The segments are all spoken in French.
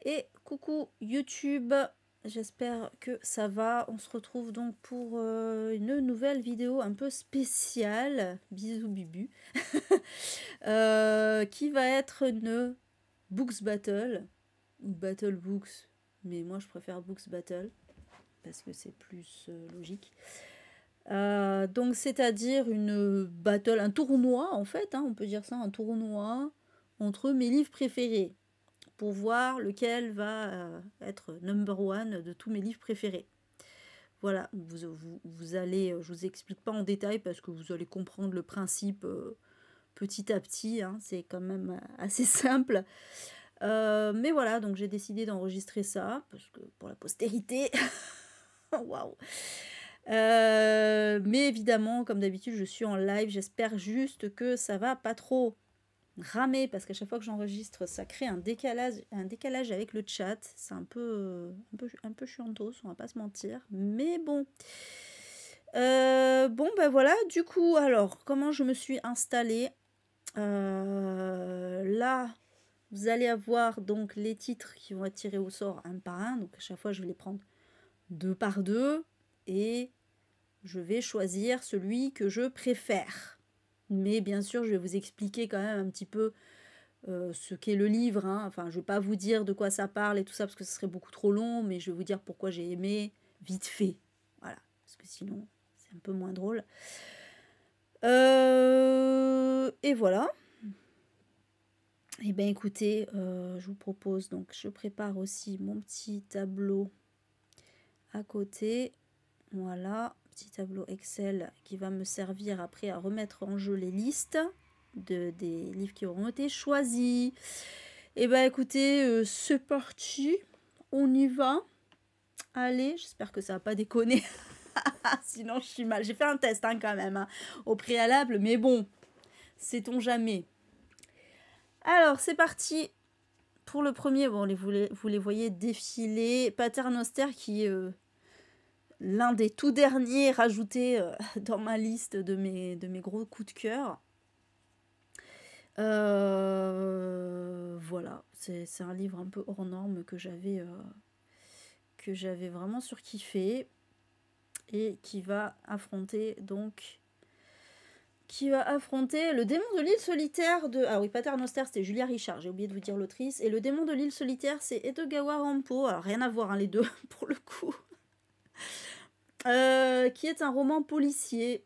Et coucou YouTube, j'espère que ça va. On se retrouve donc pour une nouvelle vidéo un peu spéciale, bisous bibu, qui va être une Books Battle, ou Battle Books, mais moi je préfère Books Battle, parce que c'est plus logique. Donc c'est-à-dire une battle, un tournoi en fait, hein, on peut dire ça, un tournoi entre mes livres préférés, pour voir lequel va être number one de tous mes livres préférés. Voilà, vous allez, je vous explique pas en détail parce que vous allez comprendre le principe petit à petit, hein, c'est quand même assez simple. Mais voilà, donc j'ai décidé d'enregistrer ça parce que pour la postérité, waouh. Mais évidemment, comme d'habitude, je suis en live. J'espère juste que ça va pas trop ramer parce qu'à chaque fois que j'enregistre, ça crée un décalage avec le chat. C'est un peu chiantos, on va pas se mentir. Mais bon. Bon, ben voilà. Du coup, alors, comment je me suis installée là, vous allez avoir donc les titres qui vont être tirés au sort un par un. Donc à chaque fois, je vais les prendre deux par deux et je vais choisir celui que je préfère. Mais bien sûr, je vais vous expliquer quand même un petit peu ce qu'est le livre. Hein. Enfin, je ne vais pas vous dire de quoi ça parle et tout ça parce que ce serait beaucoup trop long, mais je vais vous dire pourquoi j'ai aimé vite fait. Voilà, parce que sinon, c'est un peu moins drôle. Et voilà. Et bien écoutez, je vous propose, donc je prépare aussi mon petit tableau à côté. Voilà, petit tableau Excel qui va me servir après à remettre en jeu les listes des livres qui auront été choisis. Et bah écoutez, c'est parti, on y va. Allez, j'espère que ça va pas déconner. Sinon je suis mal. J'ai fait un test hein, quand même hein, au préalable, mais bon, sait-on jamais. Alors c'est parti pour le premier. Bon, vous les voyez défiler. Paternoster qui est l'un des tout derniers rajoutés dans ma liste de mes gros coups de cœur. Voilà, c'est un livre un peu hors norme que j'avais vraiment surkiffé et qui va affronter donc le démon de l'île solitaire de... Ah oui, Paternoster, c'était Julia Richard, j'ai oublié de vous dire l'autrice. Et le démon de l'île solitaire, c'est Edogawa Rampo. Alors, rien à voir, hein, les deux, pour le coup. Qui est un roman policier.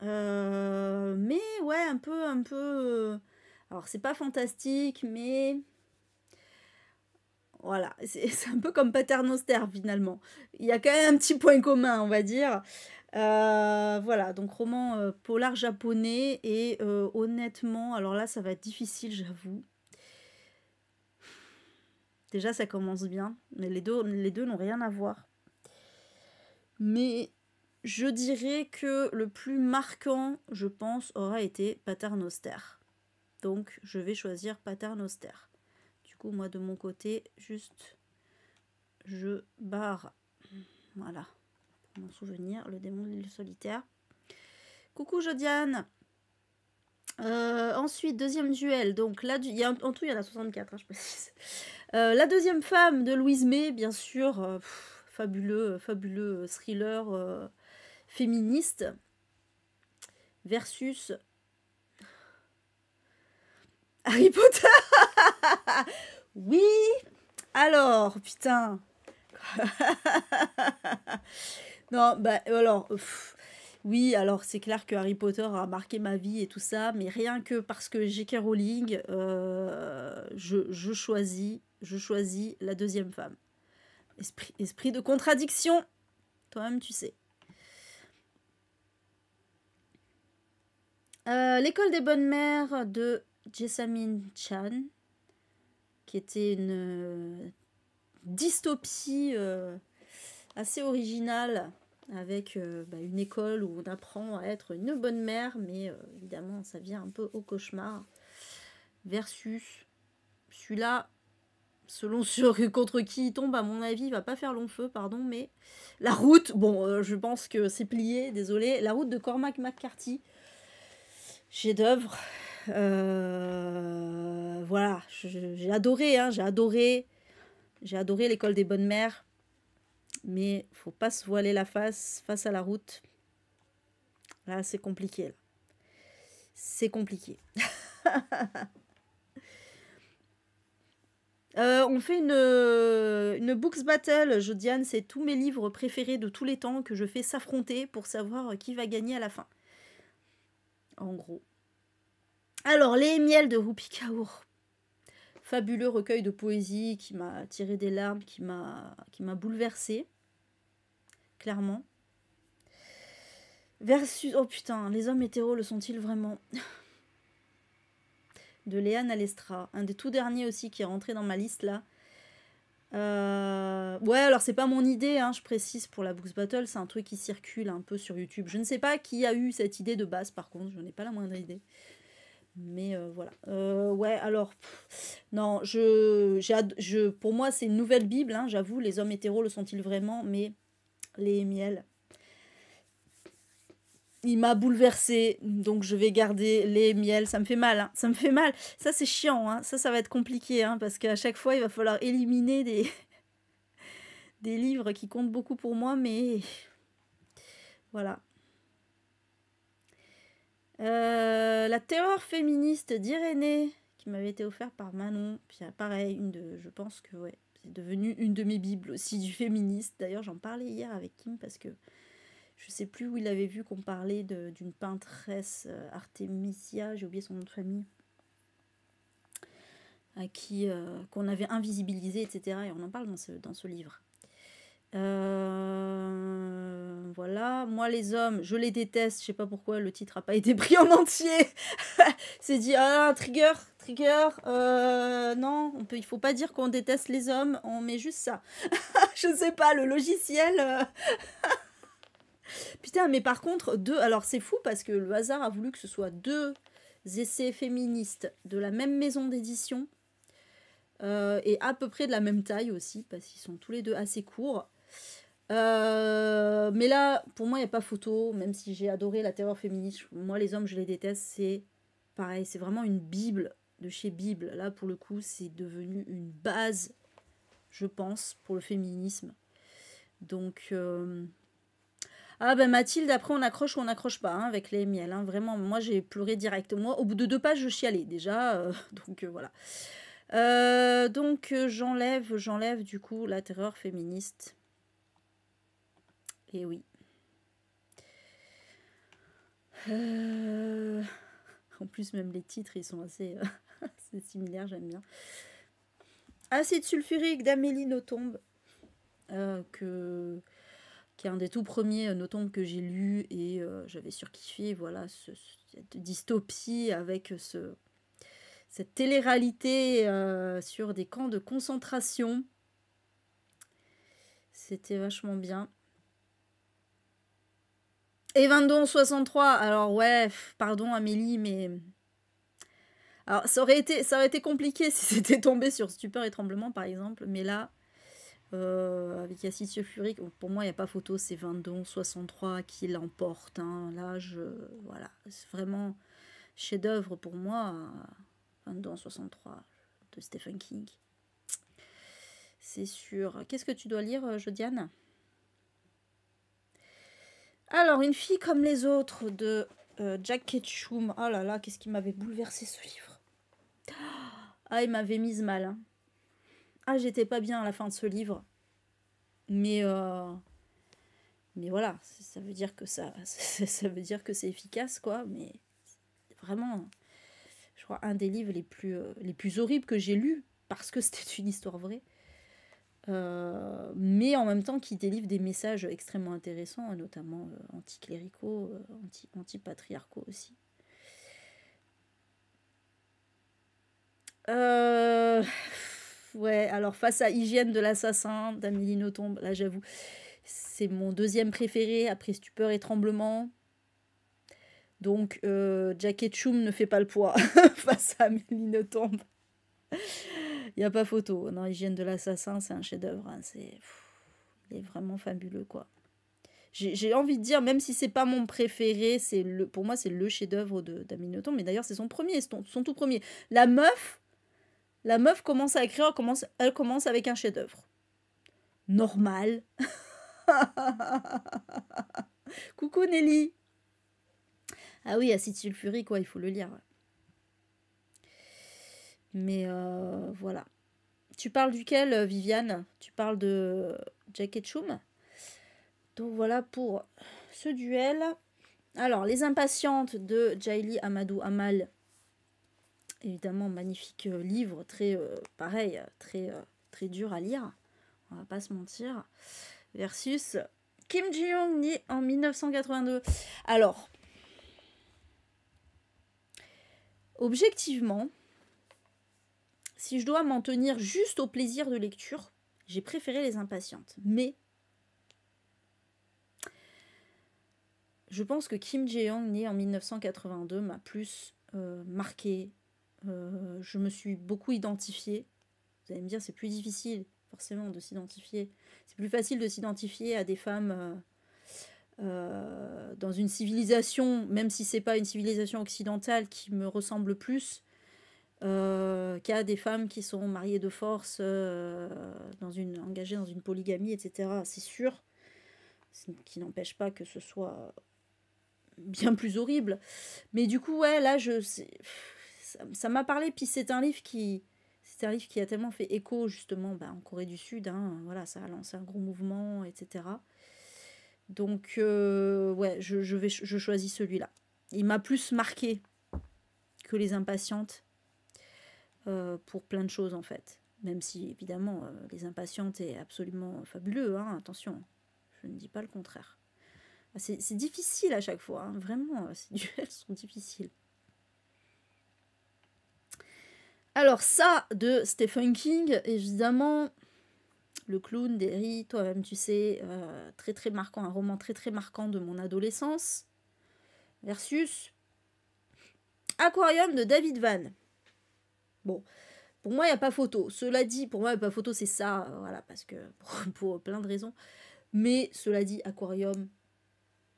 Mais ouais, un peu... Alors, c'est pas fantastique, mais... Voilà, c'est un peu comme Paternoster, finalement. Il y a quand même un petit point commun, on va dire. Voilà, donc roman polar japonais. Et honnêtement, alors là, ça va être difficile, j'avoue. Déjà, ça commence bien. Mais les deux n'ont rien à voir. Mais... je dirais que le plus marquant, je pense, aura été Paternoster. Donc, je vais choisir Paternoster. Du coup, moi, de mon côté, juste, je barre. Voilà, pour mon souvenir, le démon de l'île solitaire. Coucou Jodiane. Ensuite, deuxième duel. Donc là, en tout, il y en a 64, hein, je précise. La deuxième femme de Louise May, bien sûr. Fabuleux thriller féministe. Versus Harry Potter. Oui. Alors, putain. Non, bah alors, oui, alors c'est clair que Harry Potter a marqué ma vie et tout ça, mais rien que parce que J.K. Rowling, je choisis la deuxième femme. Esprit de contradiction, toi-même tu sais. L'école des bonnes mères de Jessamine Chan, qui était une dystopie assez originale avec une école où on apprend à être une bonne mère, mais évidemment ça vient un peu au cauchemar. Versus celui-là, selon sur contre qui il tombe, à mon avis, il va pas faire long feu, pardon, mais La Route, bon, je pense que c'est plié, désolé. La Route de Cormac McCarthy, chef-d'œuvre. Voilà, j'ai adoré, hein, j'ai adoré. J'ai adoré l'école des bonnes mères, mais faut pas se voiler la face à la route. Là, c'est compliqué. C'est compliqué. On fait une books battle, Jodiane, c'est tous mes livres préférés de tous les temps que je fais s'affronter pour savoir qui va gagner à la fin. En gros. Alors, Les miels de Rupi Kaur. Fabuleux recueil de poésie qui m'a tiré des larmes, qui m'a bouleversée. Clairement. Versus, oh putain, les hommes hétéros le sont-ils vraiment? De Léane Alestra, un des tout derniers aussi qui est rentré dans ma liste là. Ouais, alors c'est pas mon idée, hein, je précise pour la Books Battle, c'est un truc qui circule un peu sur YouTube. Je ne sais pas qui a eu cette idée de base, par contre, je n'ai pas la moindre idée. Mais voilà. Ouais, alors, non, pour moi c'est une nouvelle Bible, hein, j'avoue, les hommes hétéros le sont-ils vraiment, mais Les miels, il m'a bouleversée, donc je vais garder Les miels. Ça me fait mal, hein. Ça me fait mal. Ça, c'est chiant, hein. Ça va être compliqué, hein, parce qu'à chaque fois, il va falloir éliminer des livres qui comptent beaucoup pour moi, mais voilà. La terreur féministe d'Irénée, qui m'avait été offerte par Manon. Puis pareil, je pense que ouais, c'est devenu une de mes bibles aussi du féministe. D'ailleurs, j'en parlais hier avec Kim parce que je sais plus où il avait vu qu'on parlait d'une peintresse Artemisia, j'ai oublié son nom de famille, à qui qu'on avait invisibilisé, etc. Et on en parle dans ce livre. Voilà, moi les hommes, je les déteste, je sais pas pourquoi le titre a pas été pris en entier. C'est dit, ah, trigger, non, il faut pas dire qu'on déteste les hommes, on met juste ça. Je sais pas, le logiciel... Putain, mais par contre, alors c'est fou parce que le hasard a voulu que ce soit 2 essais féministes de la même maison d'édition et à peu près de la même taille aussi, parce qu'ils sont tous les deux assez courts. Mais là, pour moi, il n'y a pas photo, même si j'ai adoré la terreur féministe. Moi, les hommes, je les déteste. C'est pareil, c'est vraiment une Bible de chez Bible. Là, pour le coup, c'est devenu une base, je pense, pour le féminisme. Donc... Ah ben Mathilde, après on accroche ou on n'accroche pas, hein, avec Les miels, hein. Vraiment, moi j'ai pleuré directement. Au bout de 2 pages, je chialais déjà, donc voilà. Donc j'enlève du coup la terreur féministe. Et oui. En plus, même les titres, ils sont assez, assez similaires, j'aime bien. Acide sulfurique d'Amélie Nothomb, qui est un des tout premiers Nothomb que j'ai lu et j'avais surkiffé, voilà, cette dystopie avec cette télé-réalité sur des camps de concentration. C'était vachement bien. Et 22-63, alors ouais, pardon Amélie, mais... Alors ça aurait été compliqué si c'était tombé sur Stupeur et Tremblement par exemple, mais là... avec acide sulfurique, pour moi il n'y a pas photo, c'est 22-63 qui l'emporte, hein. Là voilà, c'est vraiment chef d'œuvre pour moi, 22-63 de Stephen King, c'est sûr. Qu'est-ce que tu dois lire, Jodiane? Alors, Une fille comme les autres de Jack Ketchum. Oh là là, qu'est-ce qui m'avait bouleversé ce livre. Ah, il m'avait mise mal, hein. Ah, j'étais pas bien à la fin de ce livre. Mais voilà, ça veut dire que ça veut dire que c'est efficace, quoi. Mais vraiment, je crois, un des livres les plus horribles que j'ai lus, parce que c'était une histoire vraie. Mais en même temps qui délivre des messages extrêmement intéressants, notamment anticléricaux, anti-patriarcaux aussi. Ouais, alors face à Hygiène de l'assassin d'Amélie Nothomb, là j'avoue, c'est mon deuxième préféré après Stupeur et Tremblement. Donc Jack Ketchum ne fait pas le poids face à Amélie Nothomb. Il n'y a pas photo. Non, Hygiène de l'assassin, c'est un chef-d'œuvre, hein. Il est vraiment fabuleux, quoi. J'ai envie de dire, même si c'est pas mon préféré, pour moi c'est le chef-d'œuvre d'Amélie Nothomb. Mais d'ailleurs c'est son premier, son tout premier. La meuf, La meuf commence à écrire, elle commence avec un chef-d'œuvre. Normal. Coucou Nelly. Ah oui, acide sulfurique, quoi, il faut le lire. Mais voilà. Tu parles duquel, Viviane? Tu parles de Jack Ketchum? Donc voilà pour ce duel. Alors, Les Impatientes de Jaili Amadou Amal. Évidemment, magnifique livre, très pareil, très dur à lire. On va pas se mentir. Versus Kim Ji-young, né en 1982. Alors, objectivement, si je dois m'en tenir juste au plaisir de lecture, j'ai préféré Les Impatientes. Mais je pense que Kim Ji-young, né en 1982, m'a plus marqué. Je me suis beaucoup identifiée. Vous allez me dire, c'est plus difficile, forcément, de s'identifier. C'est plus facile de s'identifier à des femmes dans une civilisation, même si c'est pas une civilisation occidentale qui me ressemble plus, qu'à des femmes qui sont mariées de force, engagées dans une polygamie, etc. C'est sûr. Ce qui n'empêche pas que ce soit bien plus horrible. Mais du coup, ouais, là, ça m'a parlé. Puis c'est un livre qui a tellement fait écho, justement, en Corée du Sud. Hein, voilà, ça a lancé un gros mouvement, etc. Donc, ouais, je choisis celui-là. Il m'a plus marqué que Les Impatientes pour plein de choses, en fait. Même si, évidemment, Les Impatientes est absolument fabuleux. Hein, attention, je ne dis pas le contraire. C'est difficile à chaque fois. Hein, vraiment, ces duels sont difficiles. Alors, ça, de Stephen King, évidemment... Le clown d'Herry, toi-même tu sais, très très marquant, un roman très très marquant de mon adolescence, versus Aquarium de David Vann. Bon, pour moi il n'y a pas photo. Cela dit, pour moi il n'y a pas photo, c'est ça, voilà, parce que pour plein de raisons. Mais cela dit, Aquarium,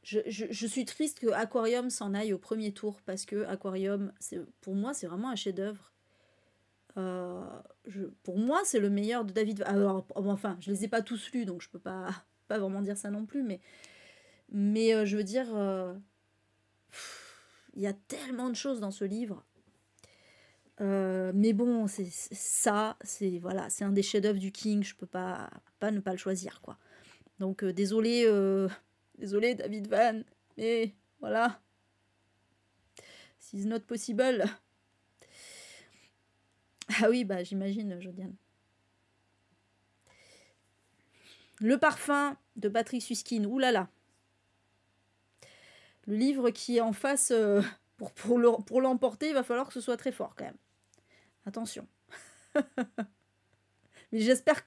je suis triste que Aquarium s'en aille au premier tour, parce que Aquarium, pour moi c'est vraiment un chef-d'œuvre. Pour moi, c'est le meilleur de David. Alors, enfin, je les ai pas tous lus, donc je peux pas vraiment dire ça non plus, mais je veux dire, il y a tellement de choses dans ce livre. Mais bon, c'est voilà, c'est un des chefs-d'œuvre du King, je peux pas ne pas le choisir, quoi. Donc désolé David Vann, mais voilà, it's not possible. Ah oui, bah j'imagine, Jodiane. Le parfum de Patrick Suskind, oulala. Le livre qui est en face, pour l'emporter, il va falloir que ce soit très fort quand même. Attention. Mais j'espère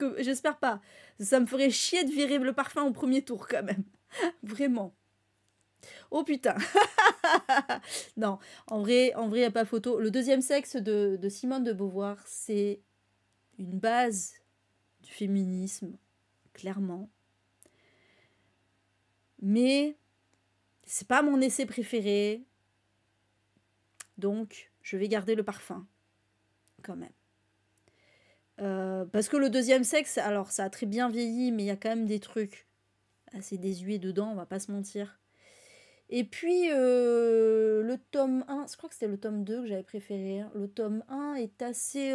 pas. Ça me ferait chier de virer le parfum au premier tour quand même. Vraiment. Oh putain. Non, en vrai, il n'y a pas photo. Le deuxième sexe de Simone de Beauvoir, c'est une base du féminisme, clairement. Mais c'est pas mon essai préféré. Donc, je vais garder le parfum. Quand même. Parce que le deuxième sexe, alors ça a très bien vieilli, mais il y a quand même des trucs assez désuets dedans, on va pas se mentir. Et puis, le tome 1, je crois que c'était le tome 2 que j'avais préféré. Hein. Le tome 1 est assez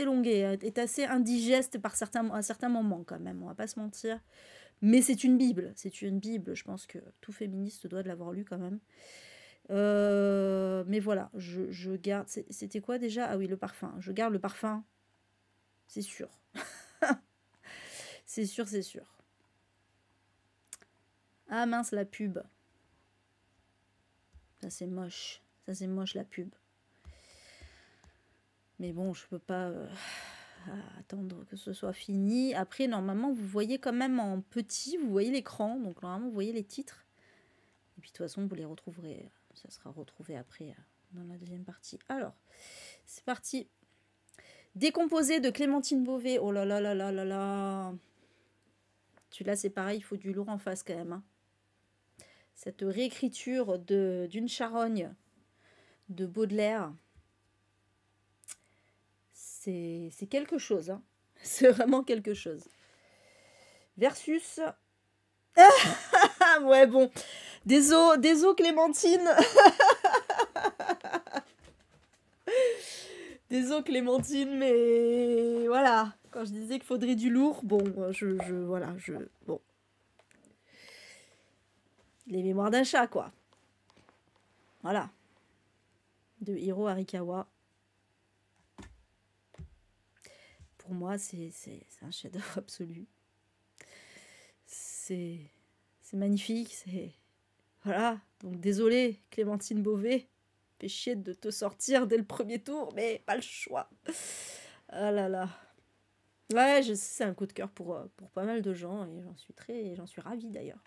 longué, est assez indigeste à certains moments quand même, on va pas se mentir. Mais c'est une bible, je pense que tout féministe doit de l'avoir lu quand même. Mais voilà, je garde... C'était quoi déjà? Ah oui, le parfum. Je garde le parfum, c'est sûr. C'est sûr. Ah mince, la pub. Ça c'est moche la pub. Mais bon, je peux pas attendre que ce soit fini. Après, normalement, vous voyez quand même en petit, vous voyez l'écran. Donc normalement, vous voyez les titres. Et puis de toute façon, vous les retrouverez. Ça sera retrouvé après dans la deuxième partie. Alors, c'est parti. Décomposé de Clémentine Beauvais. Oh là là là là là là. Celui-là, c'est pareil, il faut du lourd en face quand même. Hein. Cette réécriture d'une charogne de Baudelaire. C'est quelque chose, hein. C'est vraiment quelque chose. Versus... Ah ouais, bon. Désolé Clémentine. Désolé Clémentine, mais voilà. Quand je disais qu'il faudrait du lourd, bon, bon. Les mémoires d'un chat, quoi. Voilà. De Hiro Arikawa. Pour moi, c'est un chef-d'œuvre absolu. C'est magnifique, c'est... Voilà, donc désolé Clémentine Beauvais, fait chier de te sortir dès le premier tour, mais pas le choix. Ah là là. Ouais, je sais, c'est un coup de cœur pour pas mal de gens, et j'en suis ravie d'ailleurs.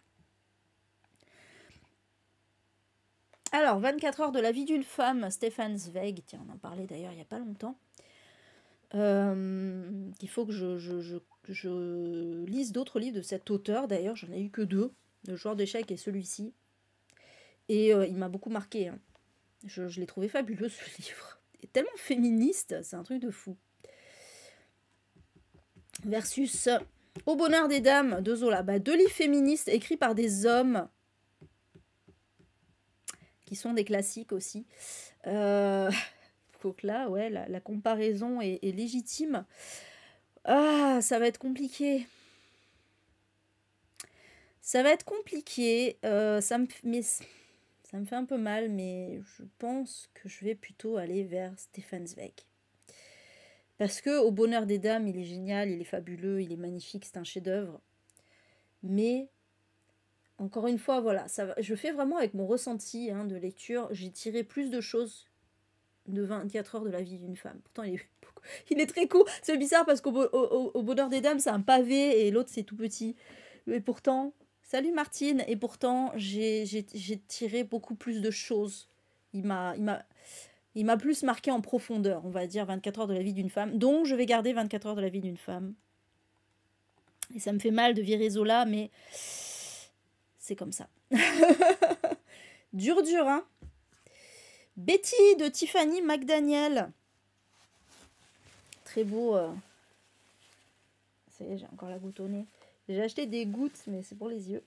Alors, 24 heures de la vie d'une femme, Stefan Zweig, tiens, on en parlait d'ailleurs il n'y a pas longtemps. Il faut que je lise d'autres livres de cet auteur, d'ailleurs j'en ai eu que 2, Le joueur d'échecs et celui-ci. Et il m'a beaucoup marqué, hein. Je l'ai trouvé fabuleux ce livre. Il est tellement féministe, c'est un truc de fou. Versus Au bonheur des dames de Zola. Bah, 2 livres féministes écrits par des hommes qui sont des classiques aussi. Donc là, ouais, la comparaison est légitime. Ah, ça va être compliqué. Ça va être compliqué. Ça me fait un peu mal, mais je pense que je vais plutôt aller vers Stefan Zweig. Parce que Au bonheur des dames, il est génial, il est fabuleux, il est magnifique, c'est un chef-d'œuvre. Mais, encore une fois, voilà, je fais vraiment avec mon ressenti, hein, de lecture. J'ai tiré plus de choses de 24 heures de la vie d'une femme. Pourtant, il est très court. C'est bizarre parce qu'au bonheur des dames, c'est un pavé et l'autre, c'est tout petit. Mais pourtant... Salut Martine, et pourtant j'ai tiré beaucoup plus de choses. Il m'a plus marqué en profondeur, on va dire 24 heures de la vie d'une femme. Donc je vais garder 24 heures de la vie d'une femme. Et ça me fait mal de virer Zola, mais c'est comme ça. Dur, hein. Betty de Tiffany McDaniel. Très beau. Ça y est, j'ai encore la goutte au nez. J'ai acheté des gouttes, mais c'est pour les yeux.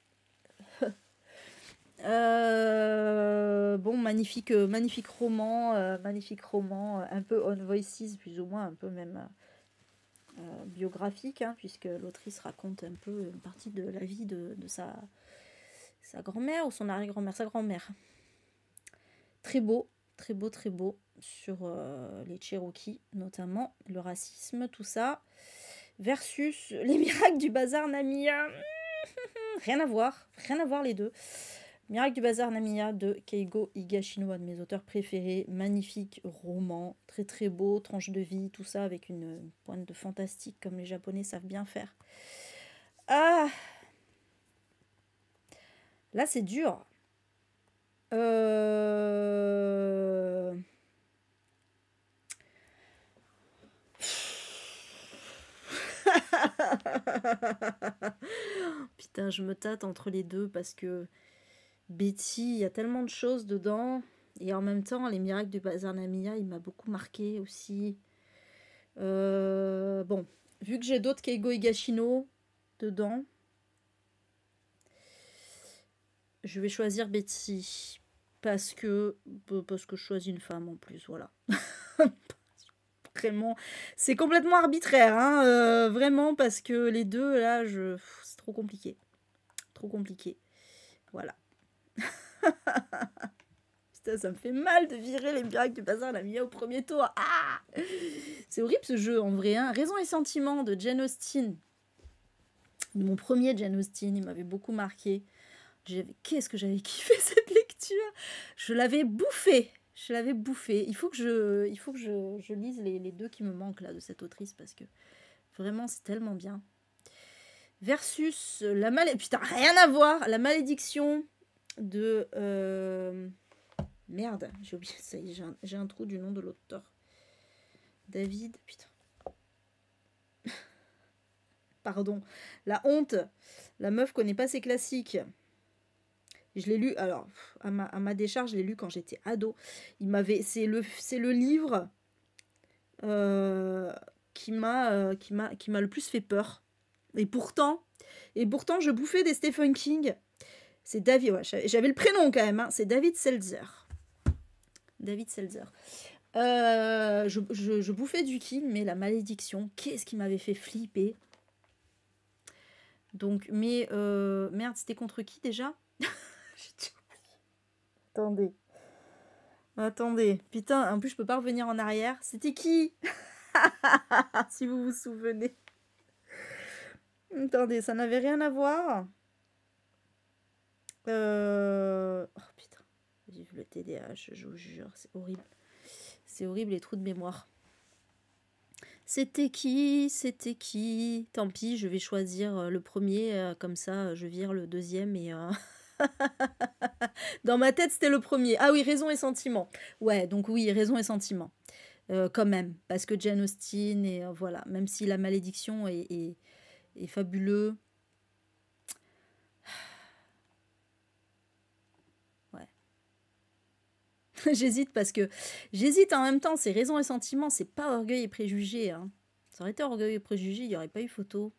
Bon, magnifique roman, un peu on voices, plus ou moins, un peu même biographique, hein, puisque l'autrice raconte un peu une partie de la vie de sa grand-mère ou son arrière-grand-mère, sa grand-mère. Très beau, sur les Cherokees, notamment, le racisme, tout ça. Versus Les miracles du bazar Namiya. Rien à voir les deux. Miracle du bazar Namiya de Keigo Higashino, un de mes auteurs préférés. Magnifique roman, très très beau, tranche de vie, tout ça avec une pointe de fantastique comme les Japonais savent bien faire. Ah, là c'est dur. Putain, je me tâte entre les deux parce que Betty, il y a tellement de choses dedans. Et en même temps, Les miracles du bazar Namiya, il m'a beaucoup marqué aussi. Bon, vu que j'ai d'autres Keigo Higashino dedans, je vais choisir Betty. Parce que je choisis une femme en plus, voilà. Vraiment, c'est complètement arbitraire, hein, vraiment, parce que les deux, là, c'est trop compliqué. Trop compliqué. Voilà. Putain, ça me fait mal de virer Les miracles du bazar Namiya au premier tour. Ah, c'est horrible ce jeu, en vrai, hein. Raison et sentiment de Jane Austen. Mon premier Jane Austen, il m'avait beaucoup marqué. Qu'est-ce que j'avais kiffé cette lecture. Je l'avais bouffé. Il faut que je lise les 2 qui me manquent là de cette autrice parce que vraiment c'est tellement bien. Versus putain, rien à voir. La malédiction de merde, j'ai oublié, ça y est, j'ai un trou du nom de l'auteur. David, putain. Pardon. La honte. La meuf connaît pas ses classiques. Je l'ai lu, alors, à ma décharge, je l'ai lu quand j'étais ado. C'est le livre qui m'a le plus fait peur. Et pourtant, je bouffais des Stephen King. C'est David, ouais, j'avais le prénom quand même, hein, c'est David Seltzer. David Seltzer. Je bouffais du King, mais la malédiction, qu'est-ce qui m'avait fait flipper. Donc, mais merde, c'était contre qui déjà? Attendez, putain, en plus je peux pas revenir en arrière. C'était qui? Si vous vous souvenez. Attendez, ça n'avait rien à voir. Oh putain, vive le TDAH, je vous jure, c'est horrible. C'est horrible les trous de mémoire. C'était qui? C'était qui? Tant pis, je vais choisir le premier, comme ça je vire le deuxième et... Dans ma tête, c'était le premier. Ah oui, Raison et Sentiment. Ouais, donc oui, Raison et Sentiment. Quand même, parce que Jane Austen, et voilà, même si La Malédiction est fabuleux. Ouais. J'hésite parce que... J'hésite en même temps, c'est Raison et Sentiment, c'est pas Orgueil et Préjugés. Hein. Ça aurait été Orgueil et Préjugés, il n'y aurait pas eu photo.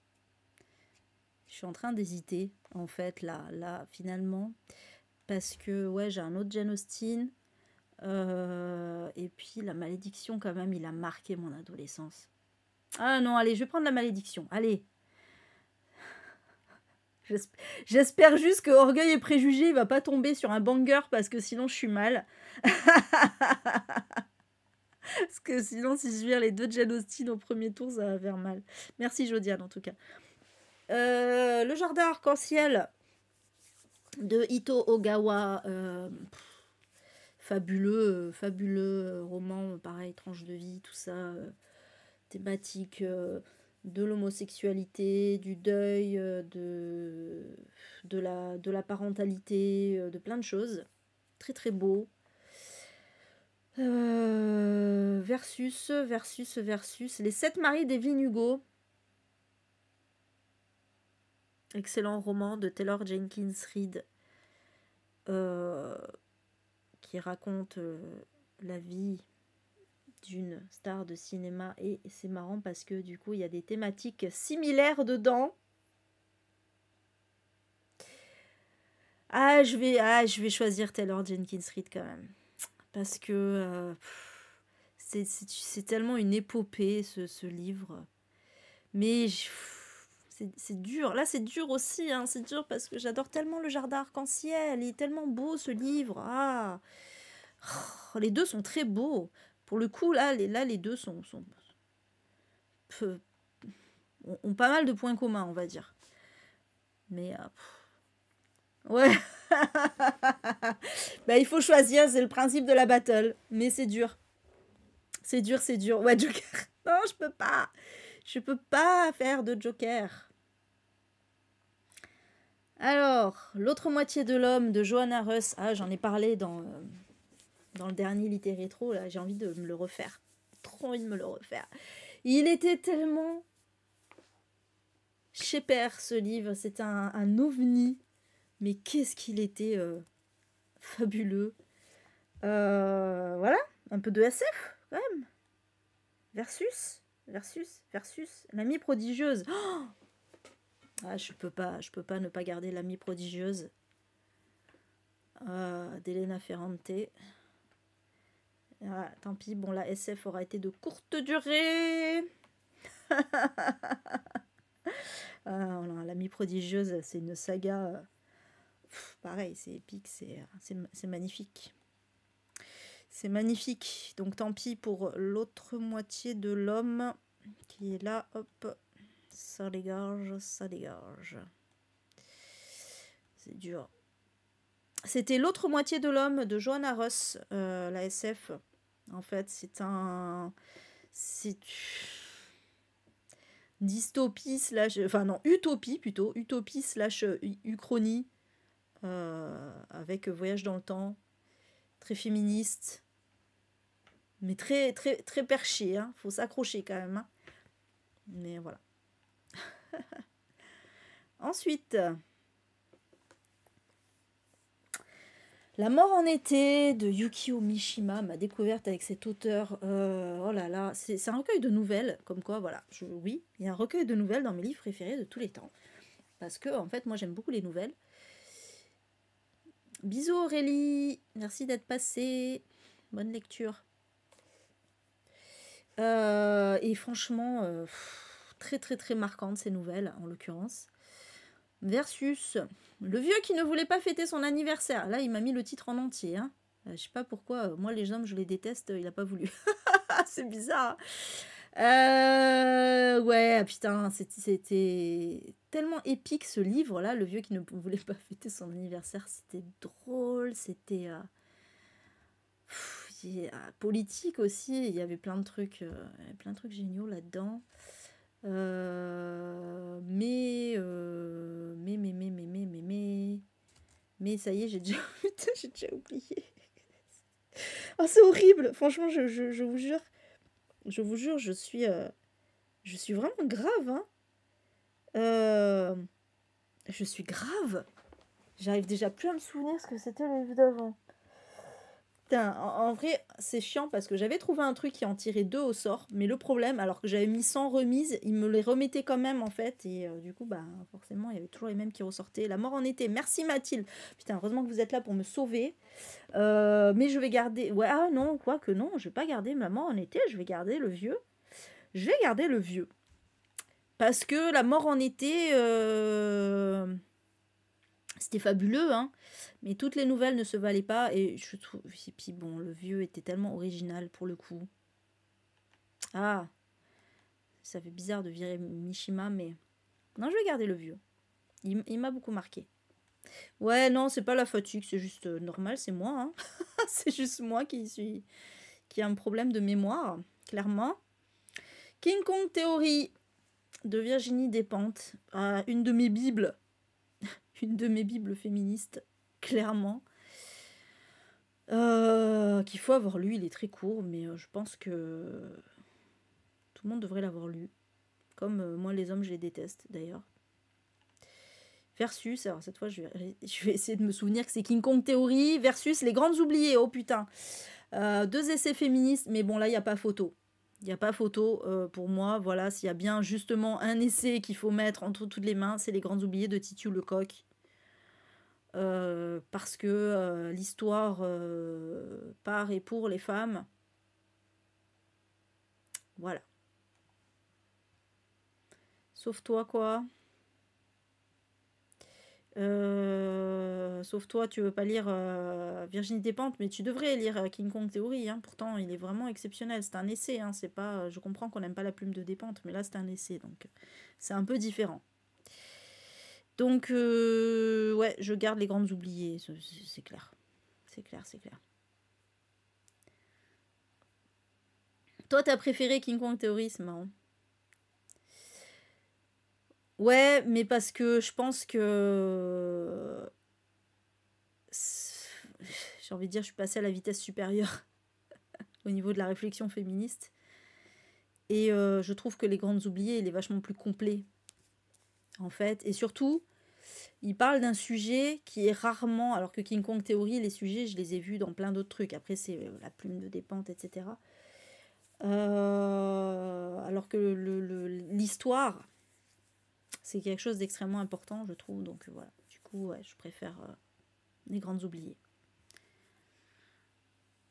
Je suis en train d'hésiter, en fait, là, finalement. Parce que, ouais, j'ai un autre Jane Austen. Et puis, La Malédiction, quand même, il a marqué mon adolescence. Ah non, allez, je vais prendre La Malédiction. Allez. J'espère juste que Orgueil et Préjugés, il va pas tomber sur un banger, parce que sinon, je suis mal. Parce que sinon, si je vire les deux Jane Austen au premier tour, ça va faire mal. Merci, Jodiane, en tout cas. Le Jardin Arc-en-Ciel de Ito Ogawa, fabuleux roman, pareil, tranche de vie, tout ça, thématique de l'homosexualité, du deuil, de la parentalité, de plein de choses. Très très beau. Versus Les 7 maris d'Evelyn Hugo. Excellent roman de Taylor Jenkins Reid, qui raconte la vie d'une star de cinéma, et c'est marrant parce que du coup il y a des thématiques similaires dedans. Je vais choisir Taylor Jenkins Reid quand même, parce que c'est tellement une épopée ce livre, mais c'est dur. Là, c'est dur aussi. Hein. C'est dur parce que j'adore tellement Le Jardin Arc-en-Ciel. Il est tellement beau, ce livre. Ah, oh, les deux sont très beaux. Pour le coup, là, les deux ont pas mal de points communs, on va dire. Mais... ouais. Bah, il faut choisir. C'est le principe de la battle. Mais c'est dur. C'est dur. Ouais, Joker. Non, je peux pas. Je peux pas faire de Joker. Alors, L'autre moitié de l'homme de Johanna Russ. Ah, j'en ai parlé dans le dernier Litté Rétro. Là, j'ai envie de me le refaire. Trop envie de me le refaire. Il était tellement chépère, ce livre. C'était un ovni. Mais qu'est-ce qu'il était fabuleux. Voilà, un peu de SF, quand même. Versus. L'amie prodigieuse. Oh, ah, je peux pas ne pas garder l'amie prodigieuse d'Elena Ferrante. Ah, tant pis, bon, la SF aura été de courte durée. L'amie prodigieuse, c'est une saga. Pareil, c'est épique, c'est magnifique. C'est magnifique. Donc tant pis pour L'autre moitié de l'homme qui est là. Hop. Ça dégage. C'est dur. C'était L'autre moitié de l'homme de Johanna Russ, la SF. En fait, c'est dystopie slash... Enfin non, utopie plutôt. Utopie slash uchronie. Avec Voyage dans le temps. Très féministe. Mais très, très, très perché. Hein. Faut s'accrocher quand même. Hein. Mais voilà. Ensuite, La mort en été de Yukio Mishima, ma découverte avec cet auteur. Oh là là, c'est un recueil de nouvelles, comme quoi, voilà. Oui, il y a un recueil de nouvelles dans mes livres préférés de tous les temps. Parce que, en fait, moi j'aime beaucoup les nouvelles. Bisous Aurélie, merci d'être passée. Bonne lecture. Et franchement, très très très marquante ces nouvelles, en l'occurrence. Versus le vieux qui ne voulait pas fêter son anniversaire. Là, il m'a mis le titre en entier. Hein. Je sais pas pourquoi. Moi, les hommes, je les déteste. Il a pas voulu. C'est bizarre. Ouais, putain, c'était tellement épique ce livre-là. Le vieux qui ne voulait pas fêter son anniversaire. C'était drôle. C'était politique aussi. Il y avait plein de trucs géniaux là-dedans. Mais ça y est, j'ai déjà oublié. Oh, c'est horrible. Franchement, je vous jure. Je vous jure, je suis vraiment grave. Hein. Je suis grave. J'arrive déjà plus à me souvenir ce que c'était le livre d'avant. Putain, en vrai, c'est chiant parce que j'avais trouvé un truc qui en tirait 2 au sort, mais le problème, alors que j'avais mis 100 remises, il me les remettait quand même en fait, et du coup, bah forcément, il y avait toujours les mêmes qui ressortaient. La mort en été, merci Mathilde. Putain, heureusement que vous êtes là pour me sauver. Mais je vais garder... Ouais, ah non, quoi que non, je vais pas garder la mort en été, je vais garder le vieux. Je vais garder le vieux. Parce que la mort en été... C'était fabuleux, hein. Mais toutes les nouvelles ne se valaient pas. Et je trouve. Et puis bon, le vieux était tellement original pour le coup. Ah, ça fait bizarre de virer Mishima, mais. Non, je vais garder le vieux. Il m'a beaucoup marqué. Ouais, non, c'est pas la fatigue, c'est juste normal, c'est moi. Hein. C'est juste moi qui a un problème de mémoire, clairement. King Kong Theory de Virginie Despentes. Une de mes bibles. Une de mes bibles féministes, clairement. Qu'il faut avoir lu, il est très court, mais je pense que tout le monde devrait l'avoir lu. Comme moi, les hommes, je les déteste d'ailleurs. Versus, alors cette fois, je vais essayer de me souvenir que c'est King Kong Theory versus Les Grandes Oubliées. Oh putain, 2 essais féministes, mais bon, là, il n'y a pas photo. Il n'y a pas photo pour moi. Voilà, s'il y a bien justement un essai qu'il faut mettre entre toutes les mains, c'est Les Grandes Oubliées de Titu Lecoq. Parce que l'histoire par et pour les femmes. Voilà. Sauf toi, quoi. Sauf toi, tu veux pas lire Virginie Despentes, mais tu devrais lire King Kong Theory. Hein. Pourtant, il est vraiment exceptionnel. C'est un essai. Hein. C'est pas. Je comprends qu'on n'aime pas la plume de Despentes, mais là, c'est un essai, donc c'est un peu différent. Donc, ouais, je garde Les Grandes Oubliées. C'est clair. C'est clair, c'est clair. Toi, t'as préféré King Kong Theory, c'est marrant. Ouais, mais parce que je pense que... J'ai envie de dire, je suis passée à la vitesse supérieure au niveau de la réflexion féministe. Et je trouve que Les Grandes Oubliées, il est vachement plus complet, en fait. Et surtout, il parle d'un sujet qui est rarement... Alors que King Kong Theory, les sujets, je les ai vus dans plein d'autres trucs. Après, c'est la plume de Despentes, etc. Alors que l'histoire... C'est quelque chose d'extrêmement important, je trouve. Donc voilà. Du coup, ouais, je préfère Les Grandes Oubliées.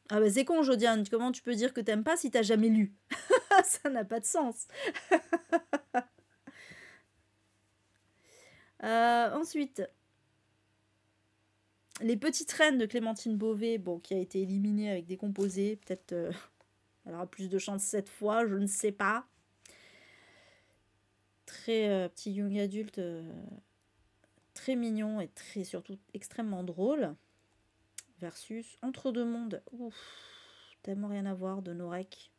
Ah bah c'est con, Jodiane. Comment tu peux dire que t'aimes pas si t'as jamais lu? Ça n'a pas de sens. Ensuite, Les Petites Reines de Clémentine Beauvais, bon, qui a été éliminée avec Décomposé. Peut-être elle aura plus de chance cette fois, je ne sais pas. Très petit young adulte, très mignon et très surtout extrêmement drôle. Versus Entre deux mondes. Ouf, tellement rien à voir de Norek.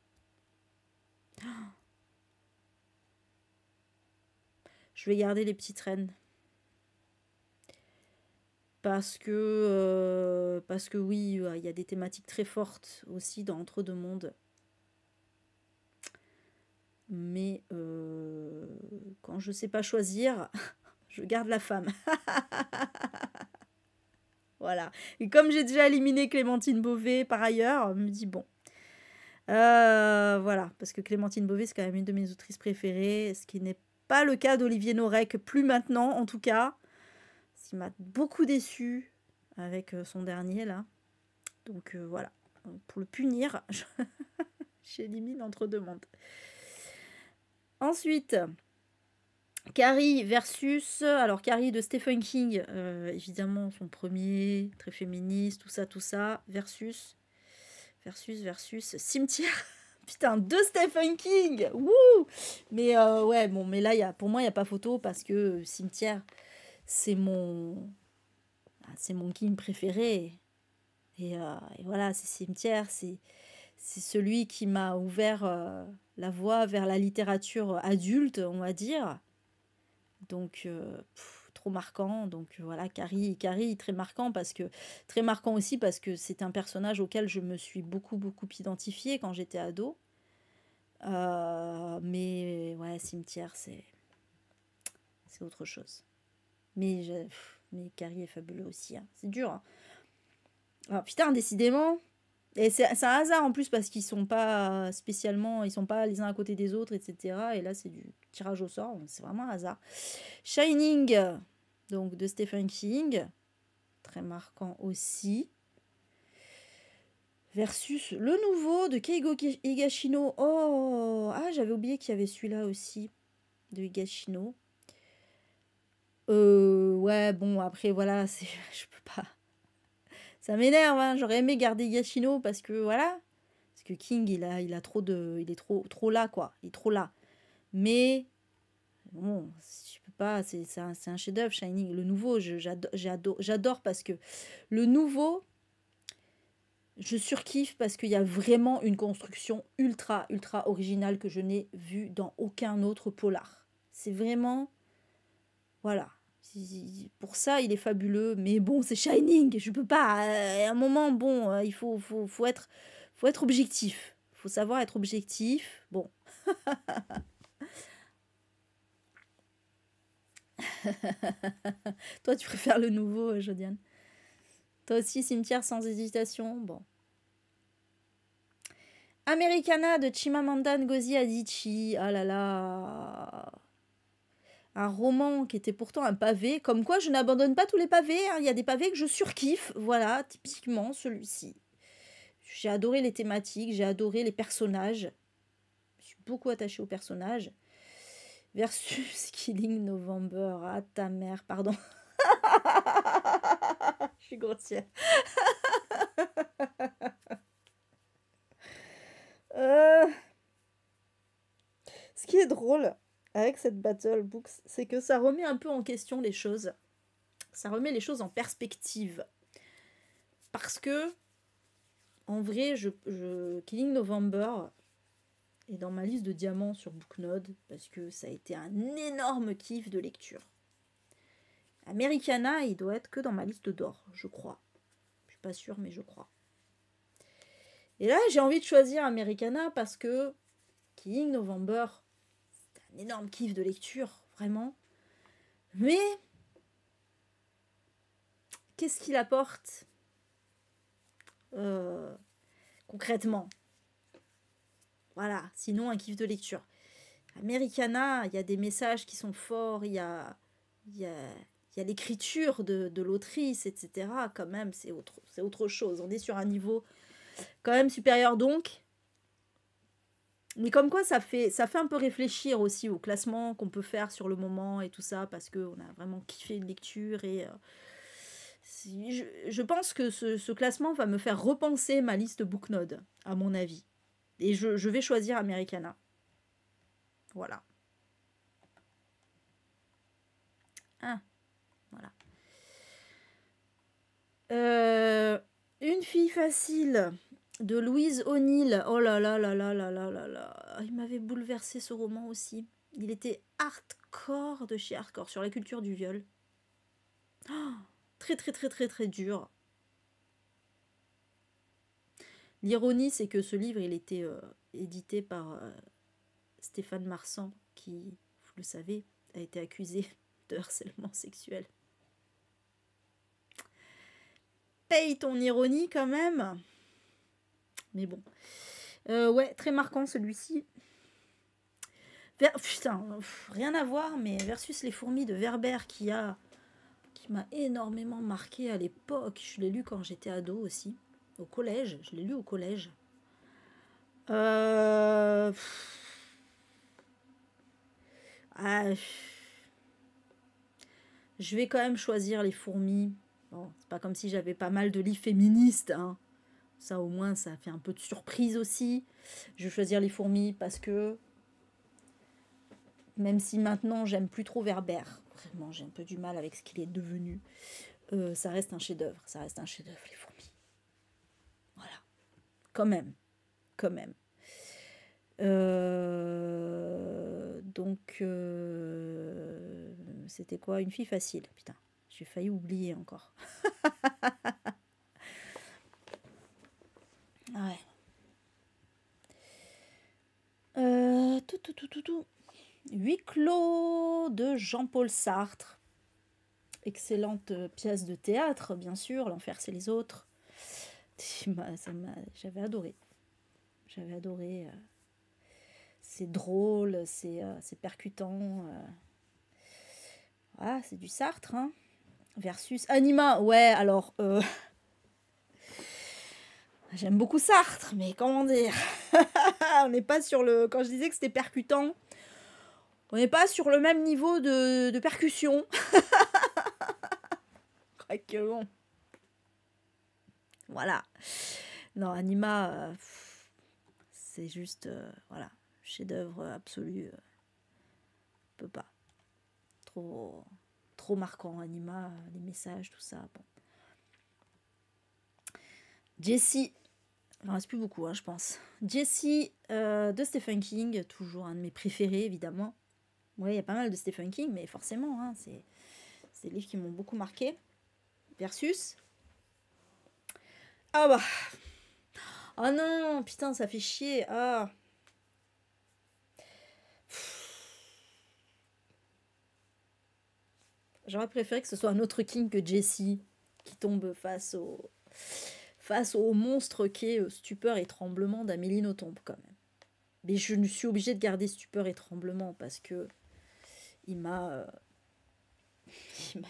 Je vais garder Les Petites Reines. Parce que oui, il y a des thématiques très fortes aussi dans Entre deux mondes. Mais quand je sais pas choisir, je garde la femme. Voilà. Et comme j'ai déjà éliminé Clémentine Beauvais par ailleurs, je me dis bon. Voilà, parce que Clémentine Beauvais, c'est quand même une de mes autrices préférées, ce qui n'est pas le cas d'Olivier Norek, plus maintenant en tout cas. Ce qui m'a beaucoup déçue avec son dernier là. Donc voilà, pour le punir, j'élimine entre deux mondes. Ensuite, Carrie versus... Alors Carrie de Stephen King, évidemment son premier, très féministe, tout ça, versus Cimetière. Putain, de Stephen King. Wouh. Mais ouais, bon, mais là, pour moi, il n'y a pas photo parce que Cimetière, c'est mon King préféré. Et voilà, c'est Cimetière, c'est celui qui m'a ouvert la voie vers la littérature adulte, on va dire. Donc, trop marquant. Donc voilà, Carrie, très marquant aussi parce que c'est un personnage auquel je me suis beaucoup identifiée quand j'étais ado. Mais ouais, Cimetière, c'est autre chose. Mais Carrie est fabuleux aussi. Hein. C'est dur. Hein. Alors, putain, décidément. Et c'est un hasard en plus parce qu'ils sont pas spécialement, ils sont pas les uns à côté des autres, etc. Et là, c'est du tirage au sort. C'est vraiment un hasard. Shining, donc de Stephen King, très marquant aussi. Versus le nouveau de Keigo Higashino. Oh, ah, j'avais oublié qu'il y avait celui-là aussi de Higashino. Ouais, bon, après, voilà, je peux pas. Ça m'énerve, hein. J'aurais aimé garder Higashino parce que, voilà. Parce que King, il est trop là, quoi. Il est trop là. Mais, bon, je peux pas, c'est un chef-d'œuvre, Shining. Le nouveau, j'adore parce que le nouveau, je surkiffe parce qu'il y a vraiment une construction ultra originale que je n'ai vue dans aucun autre polar. C'est vraiment... Voilà. Pour ça, il est fabuleux. Mais bon, c'est Shining. Je peux pas... à un moment, bon, il faut être objectif. Il faut savoir être objectif. Bon. Toi, tu préfères le nouveau, Jodiane. Toi aussi, Cimetière sans hésitation. Bon. Americana de Chimamanda Ngozi Adichie. Ah là là. Un roman qui était pourtant un pavé. Comme quoi, je n'abandonne pas tous les pavés. Hein. Il y a des pavés que je surkiffe. Voilà, typiquement celui-ci. J'ai adoré les thématiques, j'ai adoré les personnages. Je suis beaucoup attachée aux personnages. Versus Killing November. Ah, ta mère, pardon. Je suis grossière. Ce qui est drôle avec cette Battle Books, c'est que ça remet un peu en question les choses. Ça remet les choses en perspective. Parce que, en vrai, Killing November est dans ma liste de diamants sur Booknode, parce que ça a été un énorme kiff de lecture. Americana, il doit être que dans ma liste d'or, je crois. Je suis pas sûre, mais je crois. Et là, j'ai envie de choisir Americana parce que Killing November, c'est un énorme kiff de lecture, vraiment. Mais qu'est-ce qu'il apporte concrètement? Voilà, sinon un kiff de lecture. Americana, il y a des messages qui sont forts, il y a l'écriture de l'autrice, etc. Quand même, c'est autre chose. On est sur un niveau quand même supérieur donc. Mais comme quoi, ça fait un peu réfléchir aussi au classement qu'on peut faire sur le moment et tout ça, parce qu'on a vraiment kiffé une lecture. Et je pense que ce classement va me faire repenser ma liste Booknode, à mon avis. Et je vais choisir Americana. Voilà. Ah, voilà. Une fille facile de Louise O'Neill. Oh là là là là là là là là. Il m'avait bouleversé ce roman aussi. Il était hardcore de chez hardcore sur la culture du viol. Oh, très dur. L'ironie, c'est que ce livre, il était édité par Stéphane Marsan, qui, vous le savez, a été accusé de harcèlement sexuel. paye ton ironie quand même. Mais bon. Ouais, très marquant celui-ci. Putain, rien à voir, mais versus les fourmis de Werber qui m'a énormément marqué à l'époque. Je l'ai lu quand j'étais ado aussi. Au collège, je l'ai lu au collège. Ah, je vais quand même choisir les fourmis. Bon, c'est pas comme si j'avais pas mal de livres féministes, hein. Ça au moins, ça fait un peu de surprise aussi. Je vais choisir les fourmis parce que même si maintenant j'aime plus trop Werber, vraiment j'ai un peu du mal avec ce qu'il est devenu, ça reste un chef-d'œuvre. Ça reste un chef-d'œuvre, les fourmis. Voilà. Quand même. Donc, c'était quoi? Une fille facile. Putain, j'ai failli oublier encore. Ouais. Tout. Huis clos de Jean-Paul Sartre. Excellente pièce de théâtre, bien sûr. L'enfer, c'est les autres. J'avais adoré. C'est drôle, c'est percutant. Ah, c'est du Sartre, hein. Versus Anima. Ouais, alors... j'aime beaucoup Sartre, mais comment dire? On n'est pas sur le... Quand je disais que c'était percutant, on n'est pas sur le même niveau de percussion. Que bon. Voilà. Non, Anima, c'est juste... voilà. Chef-d'œuvre absolu. Peut pas. Trop marquant, Anima, les messages, tout ça. Bon. Jessie. Il en reste plus beaucoup, hein, je pense. Jessie de Stephen King, toujours un de mes préférés, évidemment. Oui, il y a pas mal de Stephen King, mais forcément, hein, c'est des livres qui m'ont beaucoup marqué. Versus. Ah bah. Oh non, putain, ça fait chier. Ah. J'aurais préféré que ce soit un autre King que Jessie qui tombe face au monstre qu'est Stupeur et Tremblement d'Amélie Nothomb, quand même. Mais je ne suis obligée de garder Stupeur et Tremblement parce que il m'a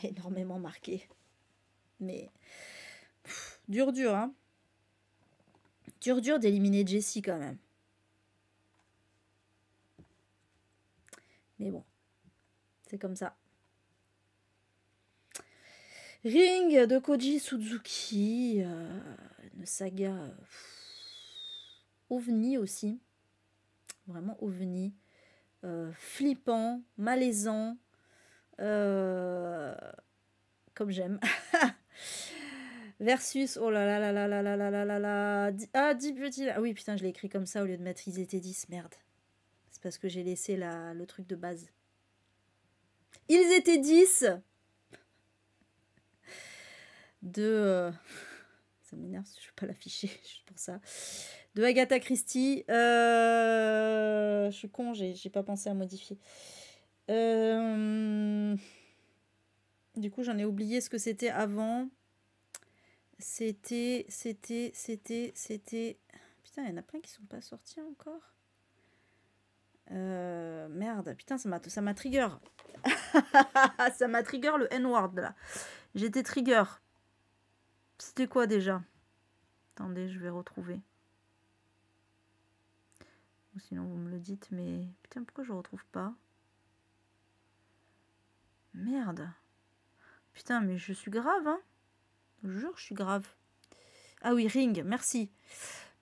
énormément marqué. Mais dur, hein. Dur d'éliminer Jessie quand même. Mais bon, c'est comme ça. Ring de Koji Suzuki, une saga ovni aussi. Vraiment ovni. Flippant, malaisant. Comme j'aime. Versus, oh là là là là là là là là là là. Ah, 10 petits. Ah oui, putain, je l'ai écrit comme ça au lieu de mettre ils étaient 10. Merde. C'est parce que j'ai laissé le truc de base. Ils étaient 10 de... ça m'énerve, je ne vais pas l'afficher, juste pour ça. De Agatha Christie. Je suis con, j'ai pas pensé à modifier. Du coup, j'en ai oublié ce que c'était avant. C'était... Putain, il y en a plein qui sont pas sortis encore. Merde, putain, ça m'a trigger. Ça m'a trigger le N-word, là. J'étais trigger. C'était quoi, déjà? Attendez, je vais retrouver. Ou sinon, vous me le dites, mais... Putain, pourquoi je retrouve pas? Merde. Putain, mais je suis grave, hein. Je jure, je suis grave. Ah oui, Ring, merci.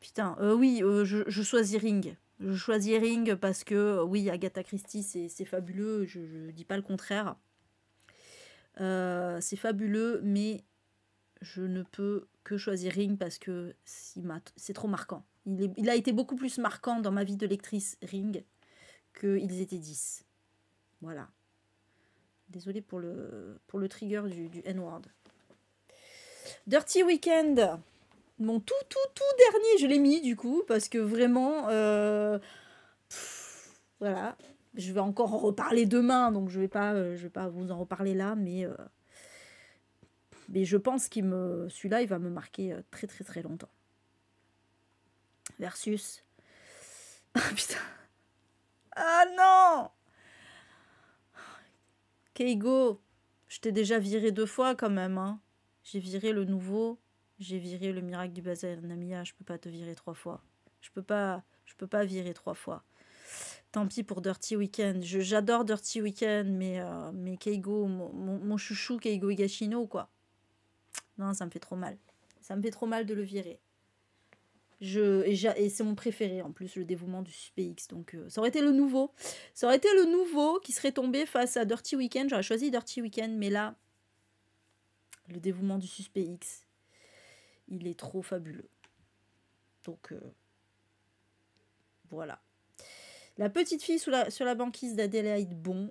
Putain, oui, je choisis Ring. Je choisis Ring parce que, oui, Agatha Christie, c'est fabuleux. Je dis pas le contraire. C'est fabuleux, mais je ne peux que choisir Ring parce que c'est trop marquant. Il a été beaucoup plus marquant dans ma vie de lectrice, Ring, qu'ils étaient 10. Voilà. Désolée pour le trigger du N-word. Dirty Weekend. Mon tout dernier, je l'ai mis du coup, parce que vraiment, voilà. Je vais encore en reparler demain, donc je vais pas vous en reparler là, mais Mais je pense celui-là, il va me marquer très très très longtemps. Versus... Ah putain. Ah non! Keigo, je t'ai déjà viré 2 fois quand même, hein. J'ai viré le nouveau, j'ai viré le miracle du bazar Namiya, je peux pas te virer 3 fois. Je peux pas virer 3 fois. Tant pis pour Dirty Weekend. J'adore Dirty Weekend, mais Keigo, mon chouchou Keigo Higashino, quoi. Non, ça me fait trop mal. Ça me fait trop mal de le virer. Et c'est mon préféré en plus, le dévouement du Suspect X. Donc ça aurait été le nouveau. Ça aurait été le nouveau qui serait tombé face à Dirty Weekend. J'aurais choisi Dirty Weekend, mais là, le dévouement du Suspect X, il est trop fabuleux. Donc voilà. La petite fille sur la banquise d'Adélaïde Bon.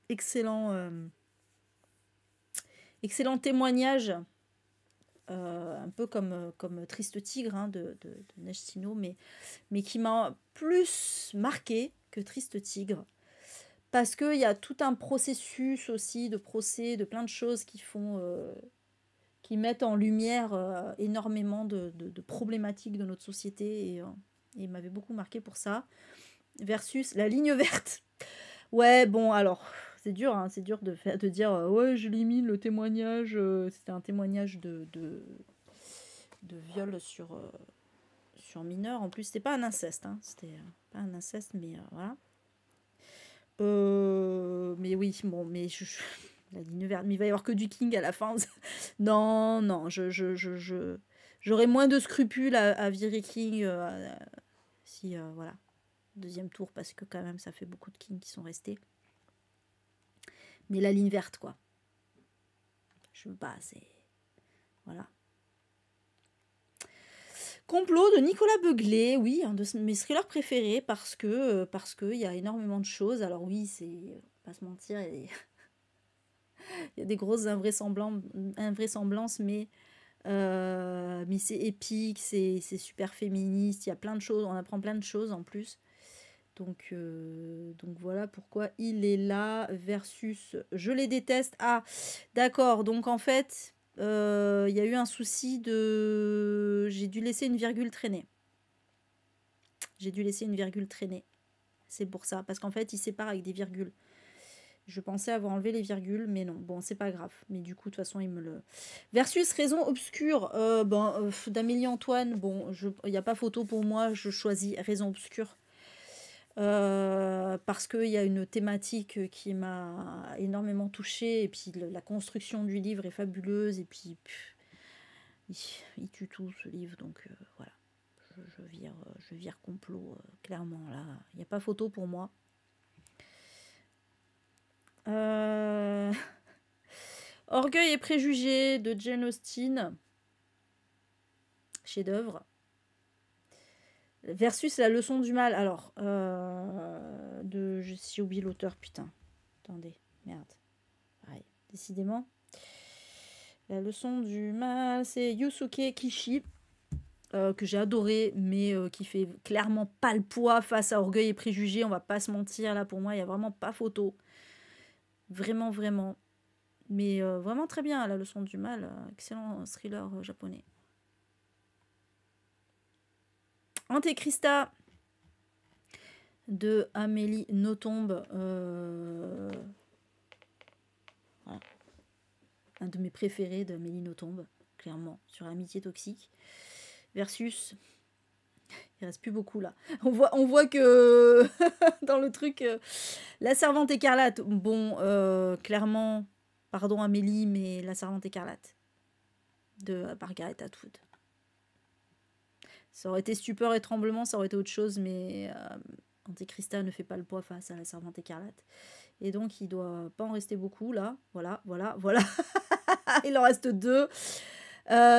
Excellent témoignage. Un peu comme Triste Tigre, hein, de Neige Tino, mais qui m'a plus marqué que Triste Tigre. Parce qu'il y a tout un processus aussi de procès, de plein de choses qui mettent en lumière énormément de problématiques de notre société. Et il m'avait beaucoup marqué pour ça. Versus La Ligne Verte. Ouais, bon, alors, c'est dur, hein, c'est dur de dire ouais, je élimine le témoignage. C'était un témoignage de viol sur mineur. En plus, c'était pas un inceste, hein, c'était pas un inceste, mais voilà. Mais oui, bon, mais la ligne verte, mais il va y avoir que du King à la fin. Non, j'aurais moins de scrupules à virer King si voilà, deuxième tour, parce que quand même ça fait beaucoup de King qui sont restés. Mais la ligne verte, quoi. Je veux pas, c'est voilà. Complot de Nicolas Beuglet, oui, un de mes thrillers préférés parce que y a énormément de choses. Alors oui, c'est pas se mentir, il y a des grosses invraisemblances, mais c'est épique, c'est super féministe, il y a plein de choses, on apprend plein de choses en plus. Donc voilà pourquoi il est là versus je les déteste. Ah, d'accord, donc en fait, il y a eu un souci de... J'ai dû laisser une virgule traîner. C'est pour ça, parce qu'en fait, il sépare avec des virgules. Je pensais avoir enlevé les virgules, mais non. Bon, c'est pas grave. Mais du coup, de toute façon, il me le... Versus Raison Obscure d'Amélie Antoine. Bon, il n'y a pas photo pour moi. Je choisis Raison Obscure. Parce qu'il y a une thématique qui m'a énormément touchée. Et puis, la construction du livre est fabuleuse. Et puis, il tue tout, ce livre. Donc, voilà. Je vire complot, clairement. Là, il n'y a pas photo pour moi. Orgueil et préjugés de Jane Austen, chef-d'œuvre, versus La leçon du mal. Alors, j'ai oublié l'auteur, putain. Attendez, merde. Ouais, décidément. La leçon du mal, c'est Yusuke Kishi, que j'ai adoré, mais qui fait clairement pas le poids face à Orgueil et préjugés. On va pas se mentir, là, pour moi, il n'y a vraiment pas photo. Vraiment, vraiment. Mais vraiment très bien, La leçon du mal. Excellent thriller japonais. Antéchrista de Amélie Nothomb. Voilà. Un de mes préférés d'Amélie Nothomb, clairement, sur l'amitié toxique. Versus... Il reste plus beaucoup là. On voit que dans le truc, La Servante écarlate. Bon, clairement, pardon Amélie, mais La Servante écarlate de Margaret Atwood. Ça aurait été Stupeur et Tremblement, ça aurait été autre chose, mais Antéchrista ne fait pas le poids face à La Servante écarlate. Et donc, il doit pas en rester beaucoup là. Voilà. Il en reste 2.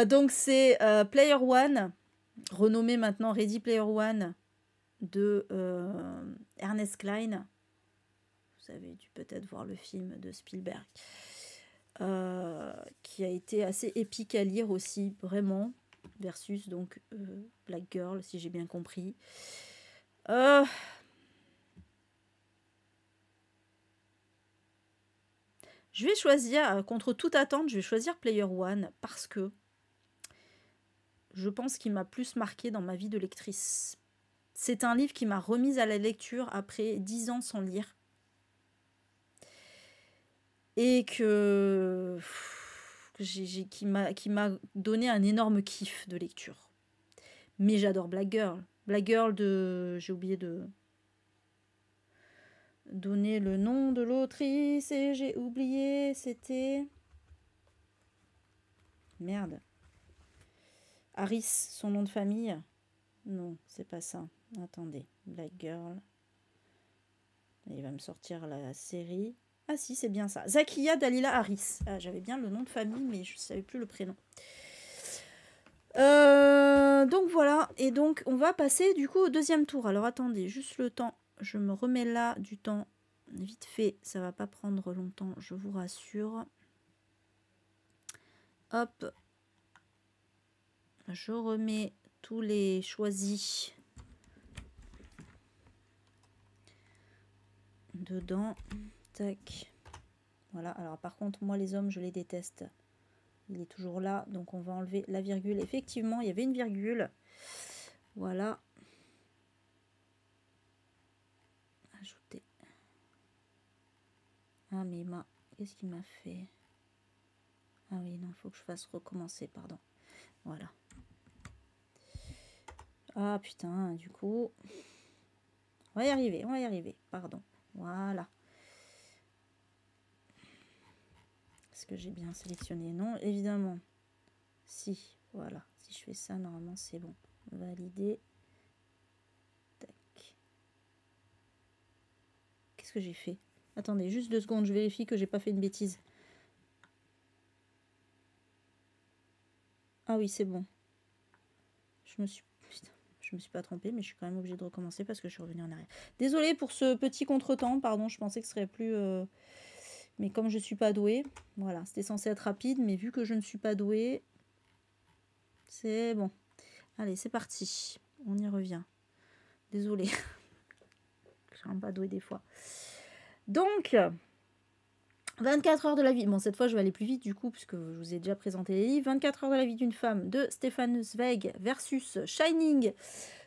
Donc, c'est Player One, renommé maintenant Ready Player One, de Ernest Cline. Vous avez dû peut-être voir le film de Spielberg, qui a été assez épique à lire aussi, vraiment. Versus donc Black Girl, si j'ai bien compris. Je vais choisir, contre toute attente, je vais choisir Player One parce que je pense qu'il m'a plus marqué dans ma vie de lectrice. C'est un livre qui m'a remise à la lecture après 10 ans sans lire. Et qui m'a donné un énorme kiff de lecture. Mais j'adore Black Girl. Black Girl de... J'ai oublié de donner le nom de l'autrice et j'ai oublié, c'était... Merde. Harris, son nom de famille. Non, c'est pas ça. Attendez, Black Girl. Il va me sortir la série. Ah si, c'est bien ça. Zakiya Dalila Harris. Ah, j'avais bien le nom de famille, mais je ne savais plus le prénom. Donc voilà. Et donc, on va passer du coup au deuxième tour. Alors attendez, juste le temps. Je me remets là du temps. Vite fait, ça va pas prendre longtemps, je vous rassure. Hop. Je remets tous les choisis dedans. Tac. Voilà. Alors par contre, moi les hommes, je les déteste. Il est toujours là, donc on va enlever la virgule. Effectivement, il y avait une virgule. Voilà. Ajouter. Ah mais qu'est-ce qu'il m'a fait? Ah oui, non, il faut que je fasse recommencer, pardon. Voilà. Ah putain, du coup... on va y arriver, pardon. Voilà. Est-ce que j'ai bien sélectionné? Non, évidemment. Si, voilà. Si je fais ça, normalement, c'est bon. Valider. Tac. Qu'est-ce que j'ai fait? Attendez, juste 2 secondes, je vérifie que j'ai pas fait une bêtise. Ah oui, c'est bon. Je me suis pas trompée, mais je suis quand même obligée de recommencer parce que je suis revenue en arrière. Désolée pour ce petit contretemps, pardon, je pensais que ce serait plus... Mais comme je ne suis pas douée, voilà, c'était censé être rapide, mais vu que je ne suis pas douée, c'est bon. Allez, c'est parti. On y revient. Désolée. Je suis même pas douée des fois. Donc, 24 heures de la vie. Bon, cette fois, je vais aller plus vite du coup, puisque je vous ai déjà présenté les livres. 24 heures de la vie d'une femme de Stefan Zweig versus Shining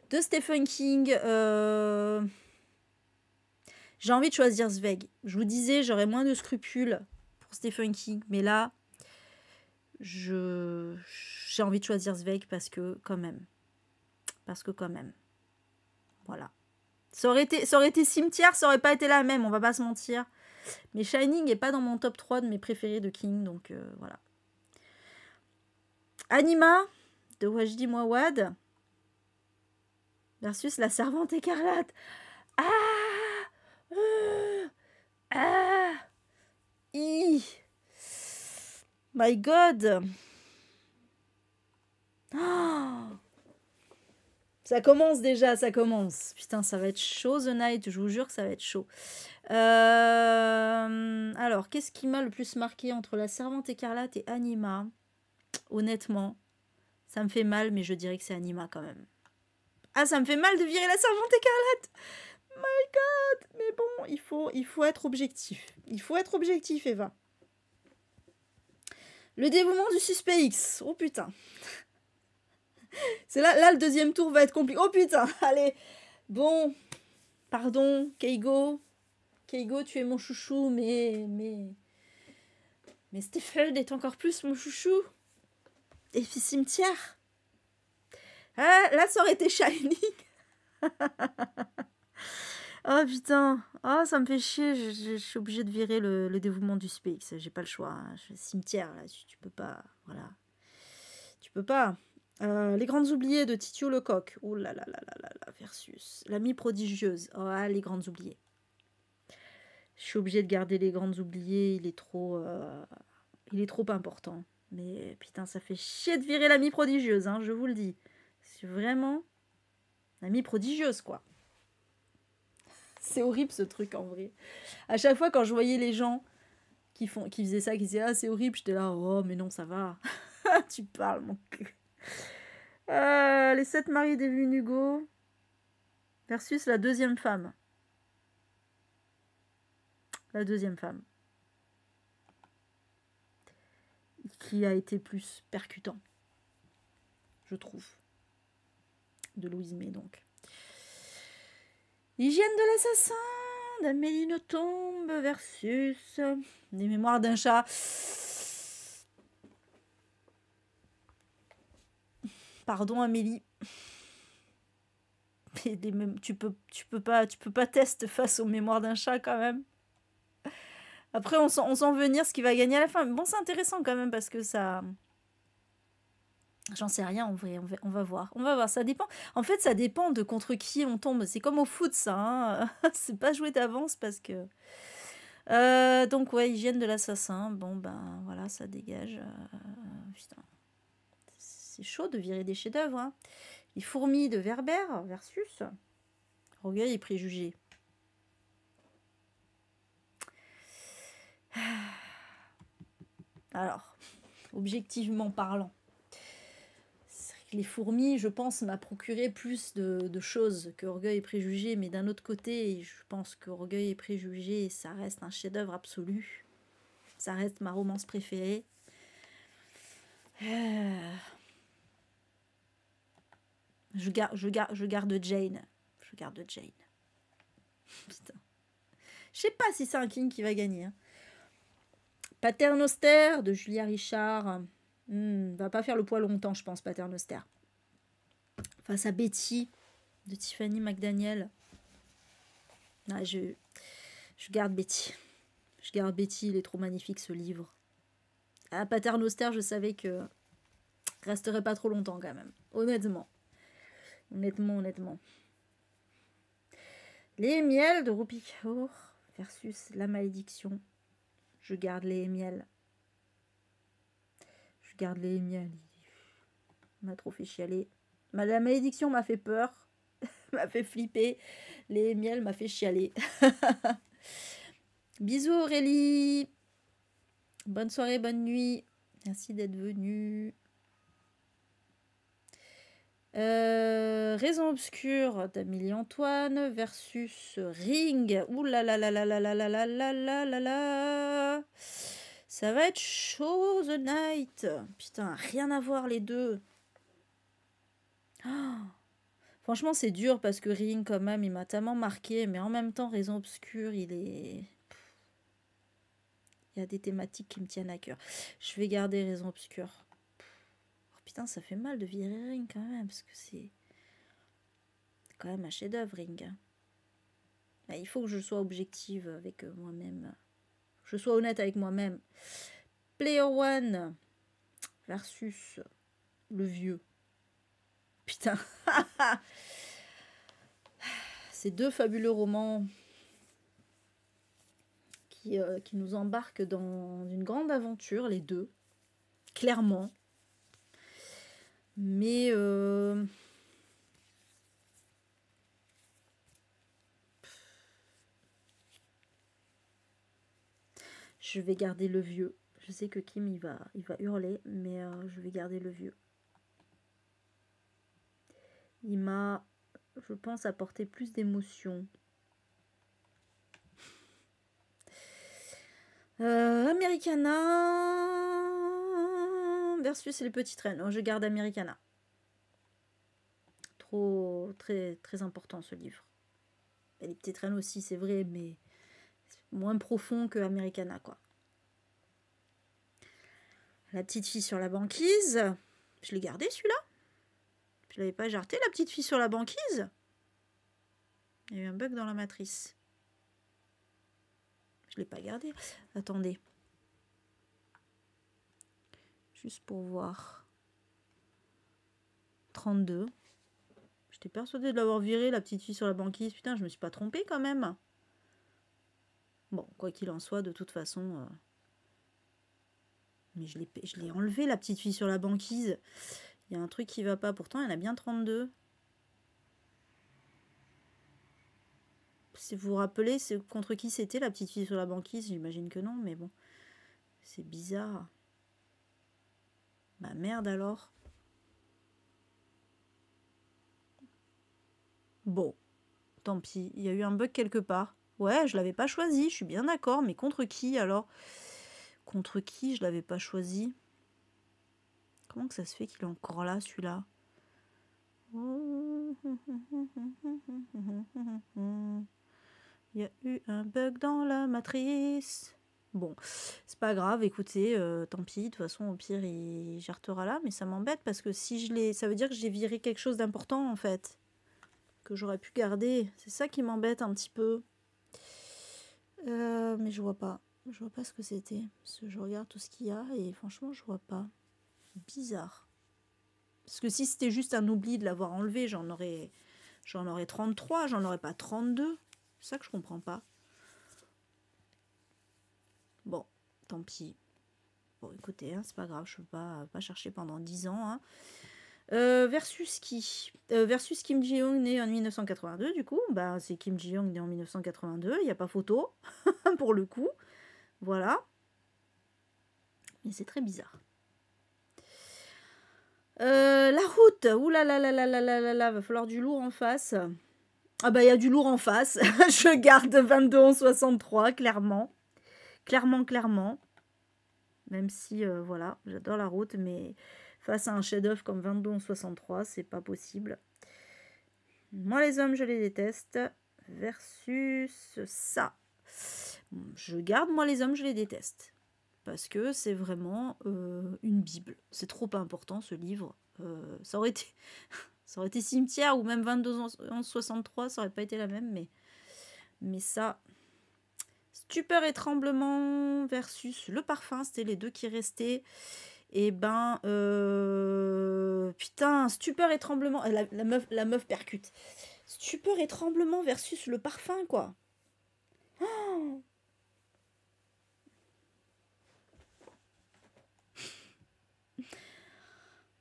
de Stephen King. J'ai envie de choisir Zweig. Je vous disais, j'aurais moins de scrupules pour Stephen King, mais là, j'ai envie de choisir Zweig parce que quand même. Voilà. Ça aurait été Cimetière, ça aurait pas été la même, on va pas se mentir. Mais Shining n'est pas dans mon top 3 de mes préférés de King, donc voilà. Anima de Wajdi Mouawad versus La Servante écarlate. My God. Ça commence déjà, ça commence. Putain, ça va être chaud, The Night. Je vous jure que ça va être chaud. Alors, qu'est-ce qui m'a le plus marqué entre La Servante écarlate et Anima? Honnêtement, ça me fait mal, mais je dirais que c'est Anima quand même. Ah, ça me fait mal de virer La Servante écarlate. My God. Mais bon, il faut être objectif. Il faut être objectif, Eva. Le dévouement du suspect X. Oh putain. C'est là, le deuxième tour va être compliqué. Oh putain, allez. Bon, pardon, Keigo. Keigo, tu es mon chouchou, mais Stephen est encore plus mon chouchou. Et puis Cimetière. Ah, là, ça aurait été Shining. Oh putain. Oh, ça me fait chier. Je suis obligée de virer le dévouement du suspect X. J'ai pas le choix. Hein. Cimetière, là, tu peux pas. Voilà. Tu peux pas. Les Grandes Oubliées de Titio Lecoq. Oh là là là là là là. Versus L'Amie prodigieuse. Oh, ah, Les Grandes Oubliées. Je suis obligée de garder Les Grandes Oubliées. Il est trop important. Mais putain, ça fait chier de virer L'Amie prodigieuse, hein, je vous le dis. C'est vraiment L'Amie prodigieuse, quoi. C'est horrible ce truc en vrai. À chaque fois quand je voyais les gens qui faisaient ça, qui disaient ah c'est horrible, j'étais là oh mais non ça va. Tu parles mon cul. Les 7 maris d'Evelyn Hugo versus La Deuxième Femme. La Deuxième Femme. qui a été plus percutant, je trouve. De Louise May, donc. Hygiène de l'assassin d'Amélie Nothomb versus Les Mémoires d'un chat. Pardon Amélie. Tu peux pas tester face aux Mémoires d'un chat quand même. Après on sent venir ce qui va gagner à la fin. Mais bon, c'est intéressant quand même parce que ça... J'en sais rien en vrai, on va voir. On va voir, ça dépend. En fait, ça dépend de contre qui on tombe. C'est comme au foot, ça. Hein. C'est pas joué d'avance parce que... donc, ouais, hygiène de l'assassin. Bon, ben, voilà, ça dégage. Putain. C'est chaud de virer des chefs-d'œuvre. Hein. Les fourmis de Werber versus Orgueil et préjugés. Alors, objectivement parlant, les fourmis, je pense, m'a procuré plus de choses que Orgueil et préjugés, mais d'un autre côté, je pense que Orgueil et préjugés, ça reste un chef-d'œuvre absolu. Ça reste ma romance préférée. Je garde Jane. Je garde Jane. Putain. Je sais pas si c'est un king qui va gagner. Hein. Paternoster de Julia Richard. Va pas faire le poids longtemps, je pense, Paternoster. Face à Betty de Tiffany McDaniel. Ah, je garde Betty. Je garde Betty, il est trop magnifique ce livre. À Paternoster, je savais que resterait pas trop longtemps quand même. Honnêtement. Honnêtement. Les miels de Rupi Kaur versus La Malédiction. Je garde les miels. Je garde les miels. Il m'a trop fait chialer. La Malédiction m'a fait peur. M'a fait flipper. Les miels m'a fait chialer. Bisous Aurélie. Bonne soirée, bonne nuit. Merci d'être venue. Raison obscure d'Amélie Antoine versus Ring. Ouh là là là là là là là là là là là là. Ça va être chaud The Night. Putain, rien à voir les deux. Oh. Franchement, c'est dur parce que Ring, quand même, il m'a tellement marqué. Mais en même temps, Raison obscure, il y a des thématiques qui me tiennent à cœur. Je vais garder Raison obscure. Putain, ça fait mal de virer Ring quand même, parce que c'est quand même un chef-d'œuvre, Ring. Il faut que je sois objective avec moi-même. Que je sois honnête avec moi-même. Player One versus le vieux. Putain. Ces deux fabuleux romans qui nous embarquent dans une grande aventure, les deux. Clairement. Mais je vais garder le vieux. Je sais que Kim il va hurler, mais je vais garder le vieux. Il m'a, je pense, apporté plus d'émotion. Americana versus les petites reines. Je garde Americana. Très important ce livre. Et les petites reines aussi, c'est vrai, mais moins profond que Americana, quoi. La petite fille sur la banquise. Je l'ai gardé celui-là. Je l'avais pas jarté, la petite fille sur la banquise. Il y a eu un bug dans la matrice. Je l'ai pas gardé. Attendez. Juste pour voir. 32. J'étais persuadée de l'avoir viré, la petite fille sur la banquise. Putain, je me suis pas trompée quand même. Bon, quoi qu'il en soit, de toute façon... Mais je l'ai enlevé, la petite fille sur la banquise. Il y a un truc qui va pas. Pourtant, il y en a bien 32. Si vous vous rappelez, c'est contre qui c'était la petite fille sur la banquise? J'imagine que non, mais bon. C'est bizarre. Bah merde alors. Bon. Tant pis. Il y a eu un bug quelque part. Ouais, je l'avais pas choisi. Je suis bien d'accord. Mais contre qui alors? Contre qui je l'avais pas choisi? Comment que ça se fait qu'il est encore là, celui-là? Il y a eu un bug dans la matrice. Bon, c'est pas grave, écoutez, tant pis, de toute façon, au pire, il jartera là, mais ça m'embête parce que si je l'ai... Ça veut dire que j'ai viré quelque chose d'important, en fait, que j'aurais pu garder. C'est ça qui m'embête un petit peu. Mais je vois pas. Je vois pas ce que c'était. Parce que je regarde tout ce qu'il y a et franchement, je vois pas. Bizarre. Parce que si c'était juste un oubli de l'avoir enlevé, j'en aurais 33, j'en aurais pas 32. C'est ça que je comprends pas. Bon, tant pis. Bon, écoutez, hein, c'est pas grave, je ne peux pas chercher pendant 10 ans. Hein. Versus qui versus Kim Ji-young, né en 1982, du coup. Bah, c'est Kim Ji-young, né en 1982. Il n'y a pas photo, pour le coup. Voilà. Mais c'est très bizarre. La route. Ouh là là là là là là là là. Va falloir du lourd en face. Ah bah, il y a du lourd en face. Je garde 22 en 63, clairement. Clairement. Même si, voilà, j'adore la route, mais face à un chef-d'œuvre comme 22 en 63, c'est pas possible. Moi, les hommes, je les déteste. Versus ça. Je garde, moi, les hommes, je les déteste. Parce que c'est vraiment une bible. C'est trop important, ce livre. Ça aurait été Cimetière ou même 22 en 63, ça aurait pas été la même, mais ça... Stupeur et tremblement versus le parfum, c'était les deux qui restaient. Et ben, putain, stupeur et tremblement. La meuf percute. Stupeur et tremblement versus le parfum, quoi. Oh,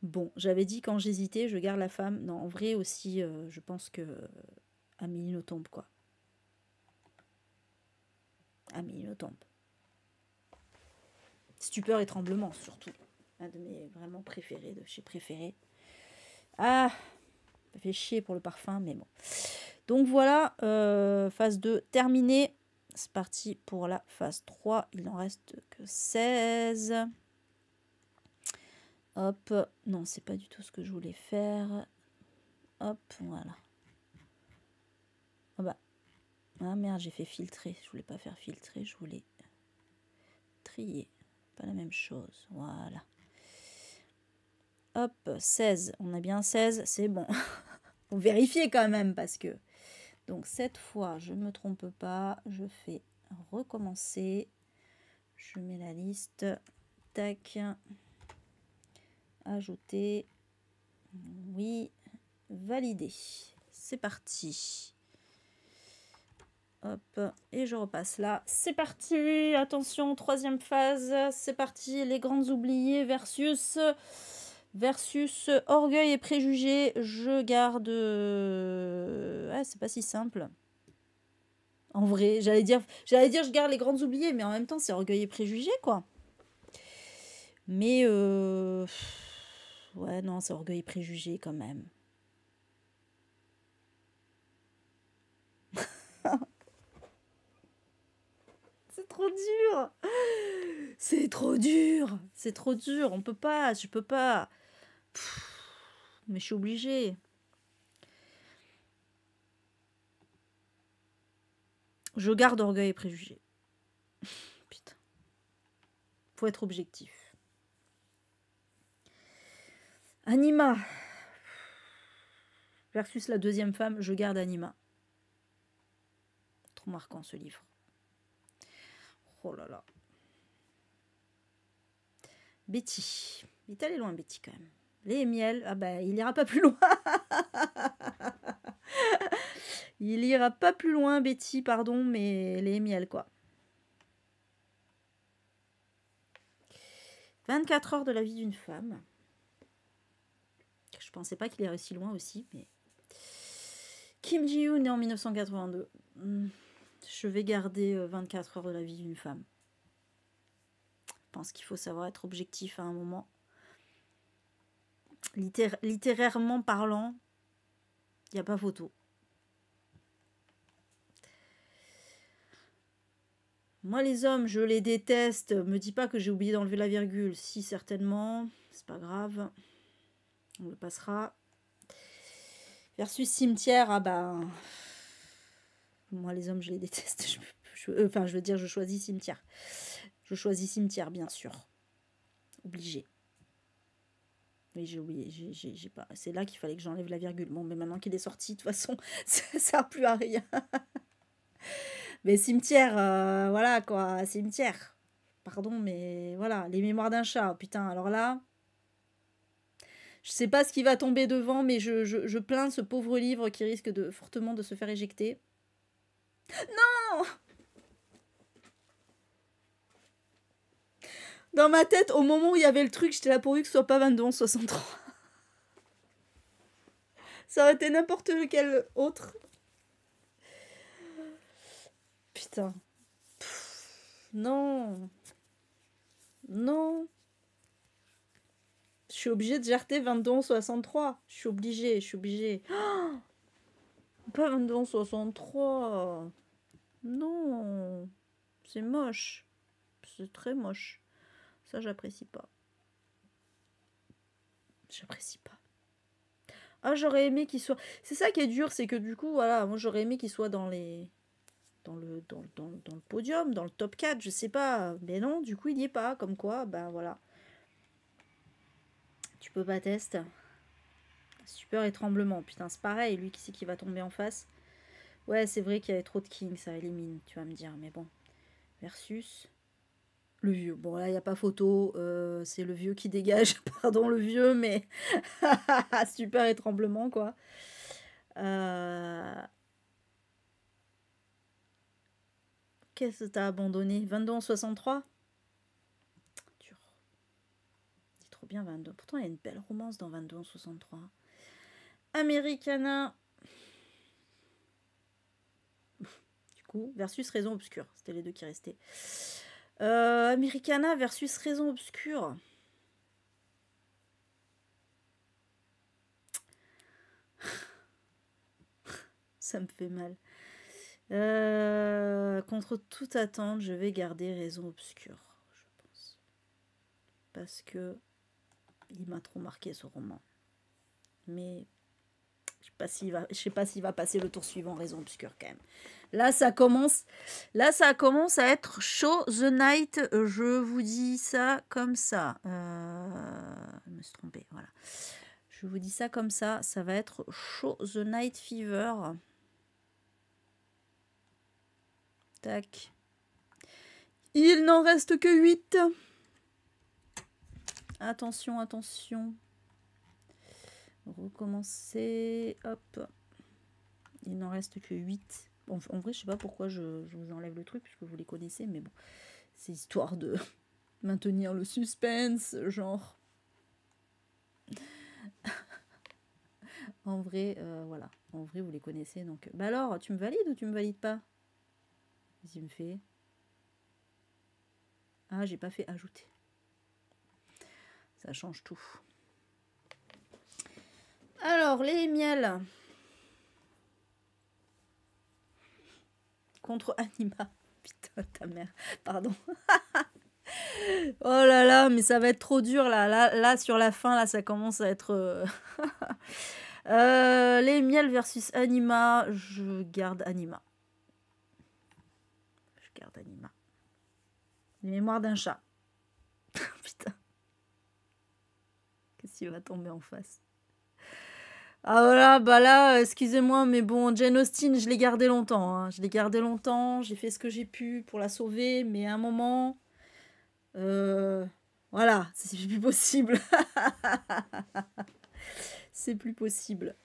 bon, j'avais dit quand j'hésitais, je garde la femme. Non, en vrai aussi, je pense que Amélie Nothomb, quoi. Amélie Nothomb. Stupeur et tremblement, surtout. Un de mes vraiment préférés, de chez préférés. Ah, ça fait chier pour le parfum, mais bon. Donc voilà, phase 2 terminée. C'est parti pour la phase 3. Il n'en reste que 16. Hop. Non, c'est pas du tout ce que je voulais faire. Hop, voilà. Ah bah. Ah merde, j'ai fait filtrer. Je voulais pas faire filtrer, je voulais trier. Pas la même chose. Voilà. Hop, 16. On a bien 16, c'est bon. Faut vérifier quand même parce que... Donc cette fois, je ne me trompe pas. Je fais recommencer. Je mets la liste. Tac. Ajouter. Oui. Valider. C'est parti. Hop. Et je repasse là. C'est parti. Attention, troisième phase. C'est parti. Les grandes oubliées versus orgueil et préjugés. Je garde... Ah, c'est pas si simple. En vrai, j'allais dire je garde les grandes oubliées, mais en même temps, c'est orgueil et préjugés, quoi. Mais, ouais, non, c'est orgueil et préjugés, quand même. C'est trop dur. C'est trop dur. C'est trop dur. On peut pas, je peux pas. Mais je suis obligée. Je garde orgueil et préjugés. Putain. Faut être objectif. Anima. Versus la deuxième femme, je garde Anima. Trop marquant ce livre. Oh là là. Betty. Il est allé loin, Betty, quand même. Les miels. Ah bah, il ira pas plus loin. Il ira pas plus loin, Betty, pardon, mais les miels, quoi. 24 heures de la vie d'une femme. Je pensais pas qu'il irait si loin aussi, mais... Kim Ji-yoon, né en 1982. Je vais garder 24 heures de la vie d'une femme. Je pense qu'il faut savoir être objectif à un moment. Littérairement parlant, il n'y a pas photo. Moi, les hommes, je les déteste. Me dis pas que j'ai oublié d'enlever la virgule. Si, certainement. c'est pas grave. On le passera. Versus cimetière, ah bah... Moi, les hommes, je les déteste. Enfin, je veux dire, je choisis cimetière. Je choisis cimetière, bien sûr. Obligé. Oui, j'ai oublié. J'ai pas... C'est là qu'il fallait que j'enlève la virgule. Bon, mais maintenant qu'il est sorti, de toute façon, ça sert plus à rien. Mais cimetière, voilà quoi, cimetière. Pardon, mais voilà, les mémoires d'un chat. Putain, alors là... Je sais pas ce qui va tomber devant, mais je plains ce pauvre livre qui risque fortement de se faire éjecter. Non! Dans ma tête, au moment où il y avait le truc, j'étais là pourvu que ce soit pas 22-63. Ça aurait été n'importe lequel autre. Putain. Non. Non. Je suis obligée de jarter 22-63. Je suis obligée. Oh, pas 22-63. Non. C'est moche. C'est très moche. Ça, j'apprécie pas. J'apprécie pas. Ah, j'aurais aimé qu'il soit... C'est ça qui est dur, c'est que du coup, voilà, moi j'aurais aimé qu'il soit dans les... Dans le podium, dans le top 4, je sais pas. Mais non, du coup, il n'y est pas. Comme quoi, ben voilà. Tu peux pas tester. Super et tremblement. Putain, c'est pareil, lui, qui c'est qui va tomber en face? Ouais, c'est vrai qu'il y avait trop de kings, ça élimine, tu vas me dire. Mais bon. Versus... Le vieux. Bon, là, il n'y a pas photo. C'est le vieux qui dégage. Pardon, le vieux, mais... Super et tremblement, quoi. Qu'est-ce que t'as abandonné? 22-63? Dur. C'est trop bien, 22. Pourtant, il y a une belle romance dans 22-63. Americana. Du coup, versus Raison Obscure. C'était les deux qui restaient. Americana versus Raison Obscure. Ça me fait mal. Contre toute attente, je vais garder Raison Obscure, je pense. Parce que il m'a trop marqué ce roman. Mais je sais pas s'il va passer le tour suivant, Raison Obscure quand même. Là, ça commence à être chaud. The Night, je vous dis ça comme ça. Je me suis trompée, voilà. Je vous dis ça comme ça. Ça va être chaud. The Night Fever. Tac. Il n'en reste que 8. Attention, attention. Recommencer. Hop. Il n'en reste que 8. Bon, en vrai, je sais pas pourquoi je vous enlève le truc, puisque vous les connaissez, mais bon. C'est histoire de maintenir le suspense, genre. En vrai, voilà. En vrai, vous les connaissez, donc... Bah alors, tu me valides ou tu me valides pas? Qu'est-ce qu'il me fait? Ah, j'ai pas fait ajouter. Ça change tout. Alors, les miels. Contre Anima. Putain, ta mère. Pardon. Oh là là, mais ça va être trop dur là. Là sur la fin, là, ça commence à être... les miels versus Anima. Je garde Anima. Je garde Anima. Les mémoires d'un chat. Putain. Qu'est-ce qui va tomber en face? Ah voilà, bah là, excusez-moi, mais bon, Jane Austen, je l'ai gardée longtemps. Hein. Je l'ai gardée longtemps, j'ai fait ce que j'ai pu pour la sauver, mais à un moment... voilà, c'est plus possible. C'est plus possible.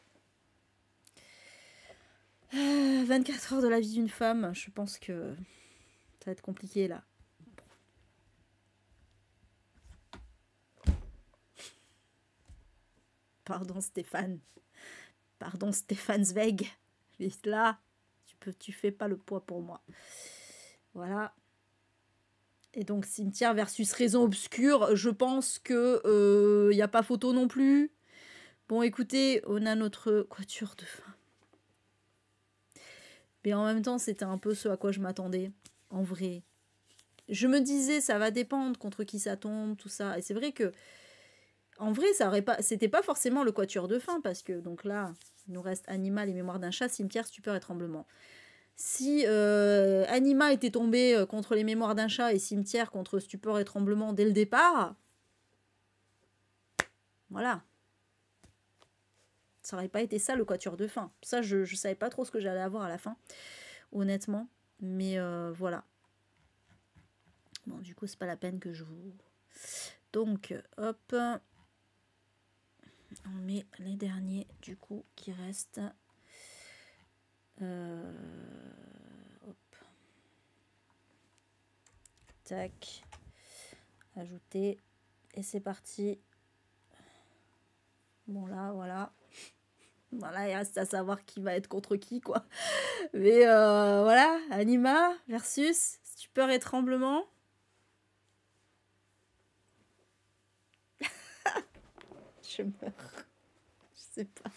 24 heures de la vie d'une femme, je pense que ça va être compliqué là. Pardon Stéphane. Pardon Stéphane Zweig. Là, tu fais pas le poids pour moi. Voilà. Et donc cimetière versus Raison Obscure, je pense que y a pas photo non plus. Bon écoutez, on a notre quatuor de fin. Mais en même temps, c'était un peu ce à quoi je m'attendais. En vrai. Je me disais, ça va dépendre contre qui ça tombe, tout ça. Et c'est vrai que En vrai, ça aurait pas, c'était pas forcément le quatuor de fin, parce que donc là, il nous reste Anima, les mémoires d'un chat, cimetière, stupeur et tremblement. Si Anima était tombé contre les mémoires d'un chat et cimetière contre stupeur et tremblement dès le départ, voilà. Ça aurait pas été ça le quatuor de fin. Ça, je savais pas trop ce que j'allais avoir à la fin, honnêtement. Mais voilà. Bon, du coup, c'est pas la peine que je vous... Donc, hop. On met les derniers, du coup, qui restent. Hop. Tac. Ajouter. Et c'est parti. Bon, là, voilà. Voilà, il reste à savoir qui va être contre qui, quoi. Mais voilà, Anima versus stupeur et tremblement. Je meurs. Je sais pas.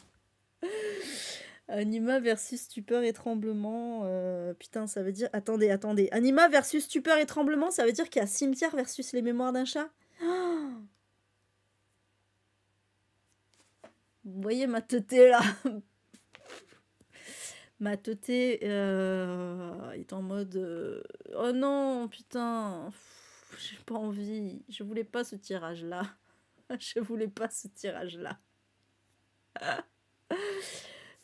Anima versus stupeur et tremblement. Putain, ça veut dire... Attendez. Anima versus stupeur et tremblement, ça veut dire qu'il y a cimetière versus les mémoires d'un chat. Oh, vous voyez ma teuté, là. Ma teuté est en mode... Oh non, putain. J'ai pas envie. Je voulais pas ce tirage-là. Je voulais pas ce tirage-là.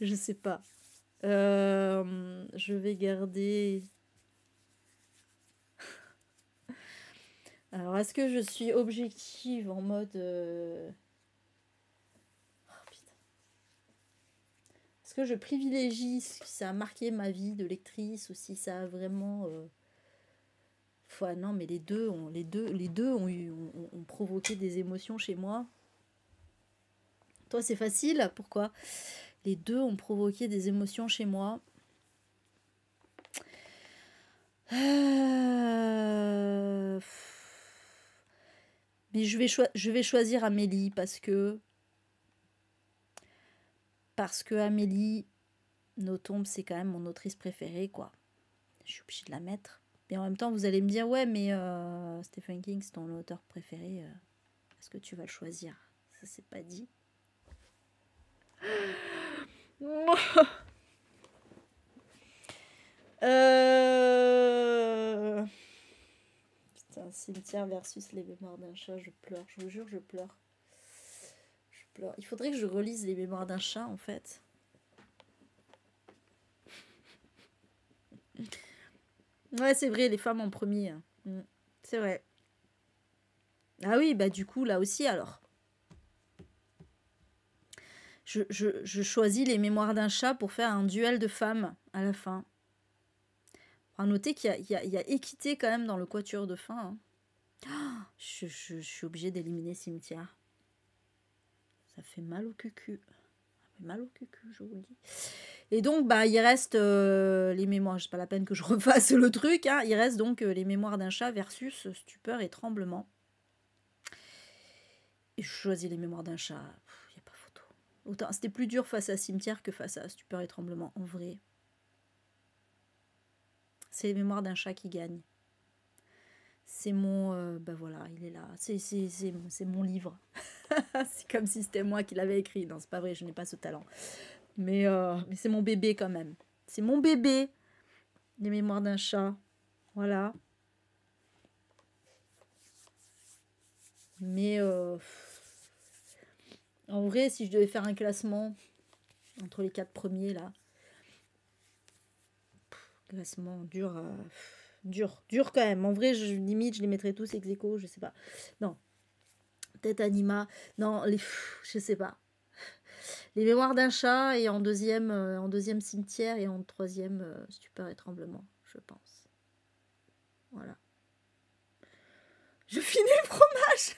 Je sais pas. Je vais garder... Alors, est-ce que je suis objective en mode... Oh, putain. Est-ce que je privilégie si ça a marqué ma vie de lectrice ou si ça a vraiment... non, mais les deux ont provoqué des émotions chez moi. Toi, c'est facile. Pourquoi? Les deux ont provoqué des émotions chez moi. Mais je vais choisir Amélie parce que Amélie Nothomb, c'est quand même mon autrice préférée, quoi. Je suis obligée de la mettre. Mais en même temps, vous allez me dire, ouais, mais Stephen King, c'est ton auteur préféré. Est-ce que tu vas le choisir? Ça, c'est pas dit. Putain, cimetière versus les mémoires d'un chat, je pleure. Je vous jure, je pleure. Je pleure. Il faudrait que je relise les mémoires d'un chat, en fait. Ouais, c'est vrai, les femmes en premier. C'est vrai. Ah oui, bah du coup, là aussi, alors. Je choisis les mémoires d'un chat pour faire un duel de femmes à la fin. À noter qu'il y a équité quand même dans le quatuor de fin. Hein. Oh, je suis obligée d'éliminer cimetière. Ça fait mal au cucu. Ça fait mal au cucu, je vous le dis. Et donc, bah, il reste les mémoires. C'est pas la peine que je refasse le truc. Hein. Il reste donc les mémoires d'un chat versus stupeur et tremblement. Et je choisis les mémoires d'un chat. Il n'y a pas photo. Autant c'était plus dur face à cimetière que face à stupeur et tremblement. En vrai. C'est les mémoires d'un chat qui gagne. C'est mon... bah voilà, il est là. C'est mon livre. C'est comme si c'était moi qui l'avais écrit. Non, c'est pas vrai, je n'ai pas ce talent. Mais c'est mon bébé quand même. C'est mon bébé. Les mémoires d'un chat. Voilà. Mais en vrai, si je devais faire un classement entre les 4 premiers, là. Classement dur. Dur quand même. En vrai, limite, je les mettrais tous ex aequo, je sais pas. Non. Peut-être Anima. Non, je sais pas. Les mémoires d'un chat et en deuxième cimetière et en troisième stupeur et tremblement, je pense. Voilà. Je finis le fromage.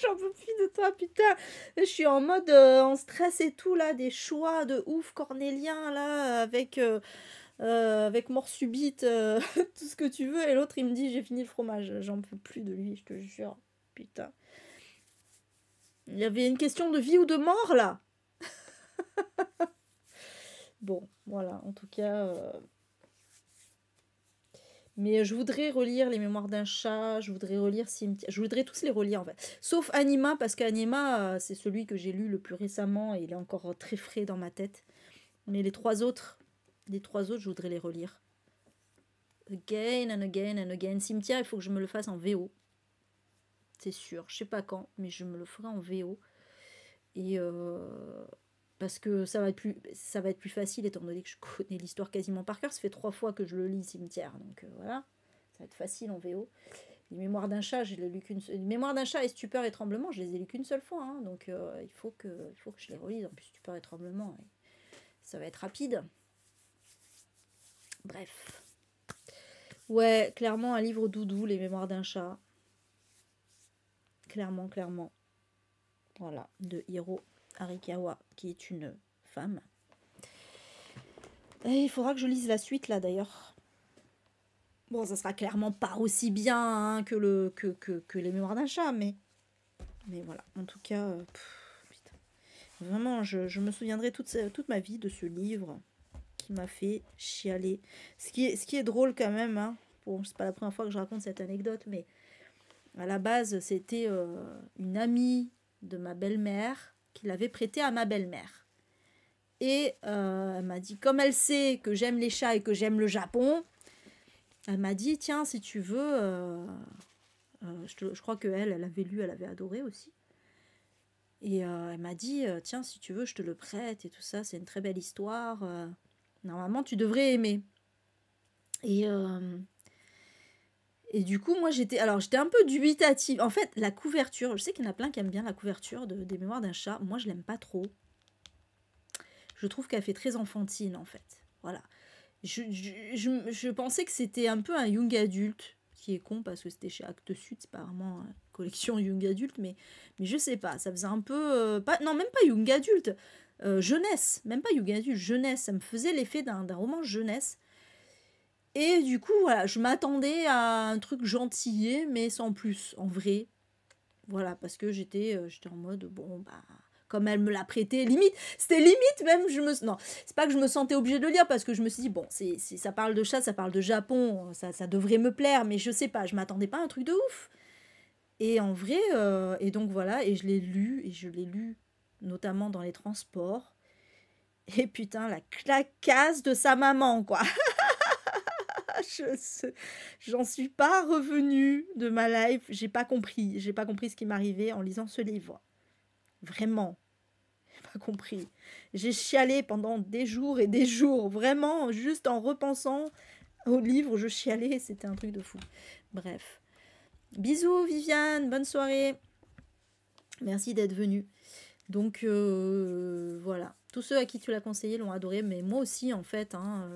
J'en peux plus de toi, putain. Je suis en mode en stress et tout, là, des choix de ouf cornélien, là, avec mort subite, tout ce que tu veux. Et l'autre, il me dit, j'ai fini le fromage. J'en peux plus de lui, je te jure. Putain. Il y avait une question de vie ou de mort, là. Bon, voilà, en tout cas... Mais je voudrais relire Les Mémoires d'un chat, je voudrais relire Cimetière, je voudrais tous les relire en fait. Sauf Anima, parce qu'Anima, c'est celui que j'ai lu le plus récemment et il est encore très frais dans ma tête. Mais les trois autres, je voudrais les relire. Again and again and again. Cimetière, il faut que je me le fasse en VO. C'est sûr, je sais pas quand, mais je me le ferai en VO. Et parce que ça va être plus facile étant donné que je connais l'histoire quasiment par cœur. Ça fait 3 fois que je le lis, Cimetière, donc voilà, ça va être facile en VO. Les Mémoires d'un chat, je l'ai lu qu'une seule. Les Mémoires d'un chat et Stupeur et Tremblement, je les ai lus qu'une seule fois, hein, donc il faut que je les relise. En plus, Stupeur et Tremblement, ça va être rapide. Bref. Ouais, clairement un livre doudou, Les Mémoires d'un chat. Clairement. Voilà, de Hiro Arikawa, qui est une femme. Et il faudra que je lise la suite là d'ailleurs. Bon, ça sera clairement pas aussi bien hein, que Les Mémoires d'un chat, mais voilà. En tout cas, putain. Vraiment, je me souviendrai toute ma vie de ce livre qui m'a fait chialer. Ce qui est drôle quand même, hein. Bon, c'est pas la première fois que je raconte cette anecdote, mais à la base, c'était une amie de ma belle-mère qui l'avait prêté à ma belle-mère. Et elle m'a dit, comme elle sait que j'aime les chats et que j'aime le Japon, elle m'a dit, tiens, si tu veux, je crois qu'elle avait lu, elle avait adoré aussi. Et elle m'a dit, tiens, si tu veux, je te le prête et tout ça, c'est une très belle histoire. Normalement, tu devrais aimer. Et du coup, moi, j'étais un peu dubitative. En fait, la couverture, je sais qu'il y en a plein qui aiment bien la couverture des Mémoires d'un chat. Moi, je l'aime pas trop. Je trouve qu'elle fait très enfantine, en fait. Voilà. Je pensais que c'était un peu un young adulte, ce qui est con parce que c'était chez Actes Sud, c'est pas vraiment une collection young adulte, mais je sais pas, ça faisait un peu... non, même pas young adulte, jeunesse, même pas young adulte, jeunesse, ça me faisait l'effet d'un roman jeunesse. Et du coup, voilà, je m'attendais à un truc gentillet, mais sans plus, en vrai. Voilà, parce que j'étais en mode, bon, bah... Comme elle me l'a prêté, c'était limite même, non, c'est pas que je me sentais obligée de le lire, parce que je me suis dit, bon, ça parle de chat, ça parle de Japon, ça devrait me plaire, mais je sais pas, je m'attendais pas à un truc de ouf. Et en vrai, et donc voilà, et je l'ai lu, notamment dans les transports, et putain, la claquasse de sa maman, quoi. J'en suis pas revenue de ma life, j'ai pas compris ce qui m'arrivait en lisant ce livre. Vraiment, j'ai pas compris. J'ai chialé pendant des jours et des jours. Vraiment, juste en repensant au livre, je chialais. C'était un truc de fou. Bref. Bisous Viviane, bonne soirée. Merci d'être venue. Donc voilà. Tous ceux à qui tu l'as conseillé l'ont adoré, mais moi aussi en fait, hein,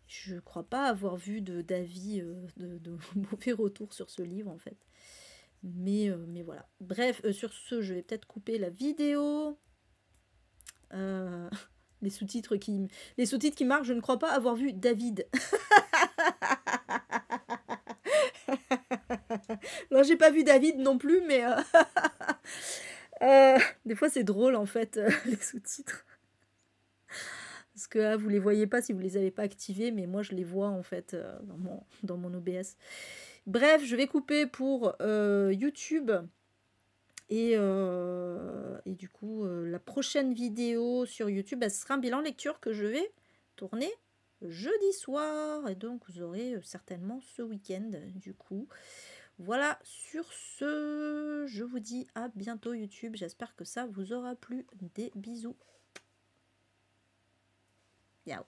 je crois pas avoir vu d'avis de mauvais retours sur ce livre en fait. Mais voilà. Bref, sur ce, je vais peut-être couper la vidéo. Les sous-titres qui marquent, je ne crois pas avoir vu David. Non, j'ai pas vu David non plus, mais des fois c'est drôle en fait, les sous-titres. Parce que là, vous les voyez pas si vous les avez pas activés, mais moi je les vois en fait dans mon OBS. Bref, je vais couper pour YouTube. Et du coup, la prochaine vidéo sur YouTube, ce sera un bilan lecture que je vais tourner jeudi soir. Et donc, vous aurez certainement ce week-end, du coup. Voilà, sur ce, je vous dis à bientôt YouTube. J'espère que ça vous aura plu. Des bisous. Ciao.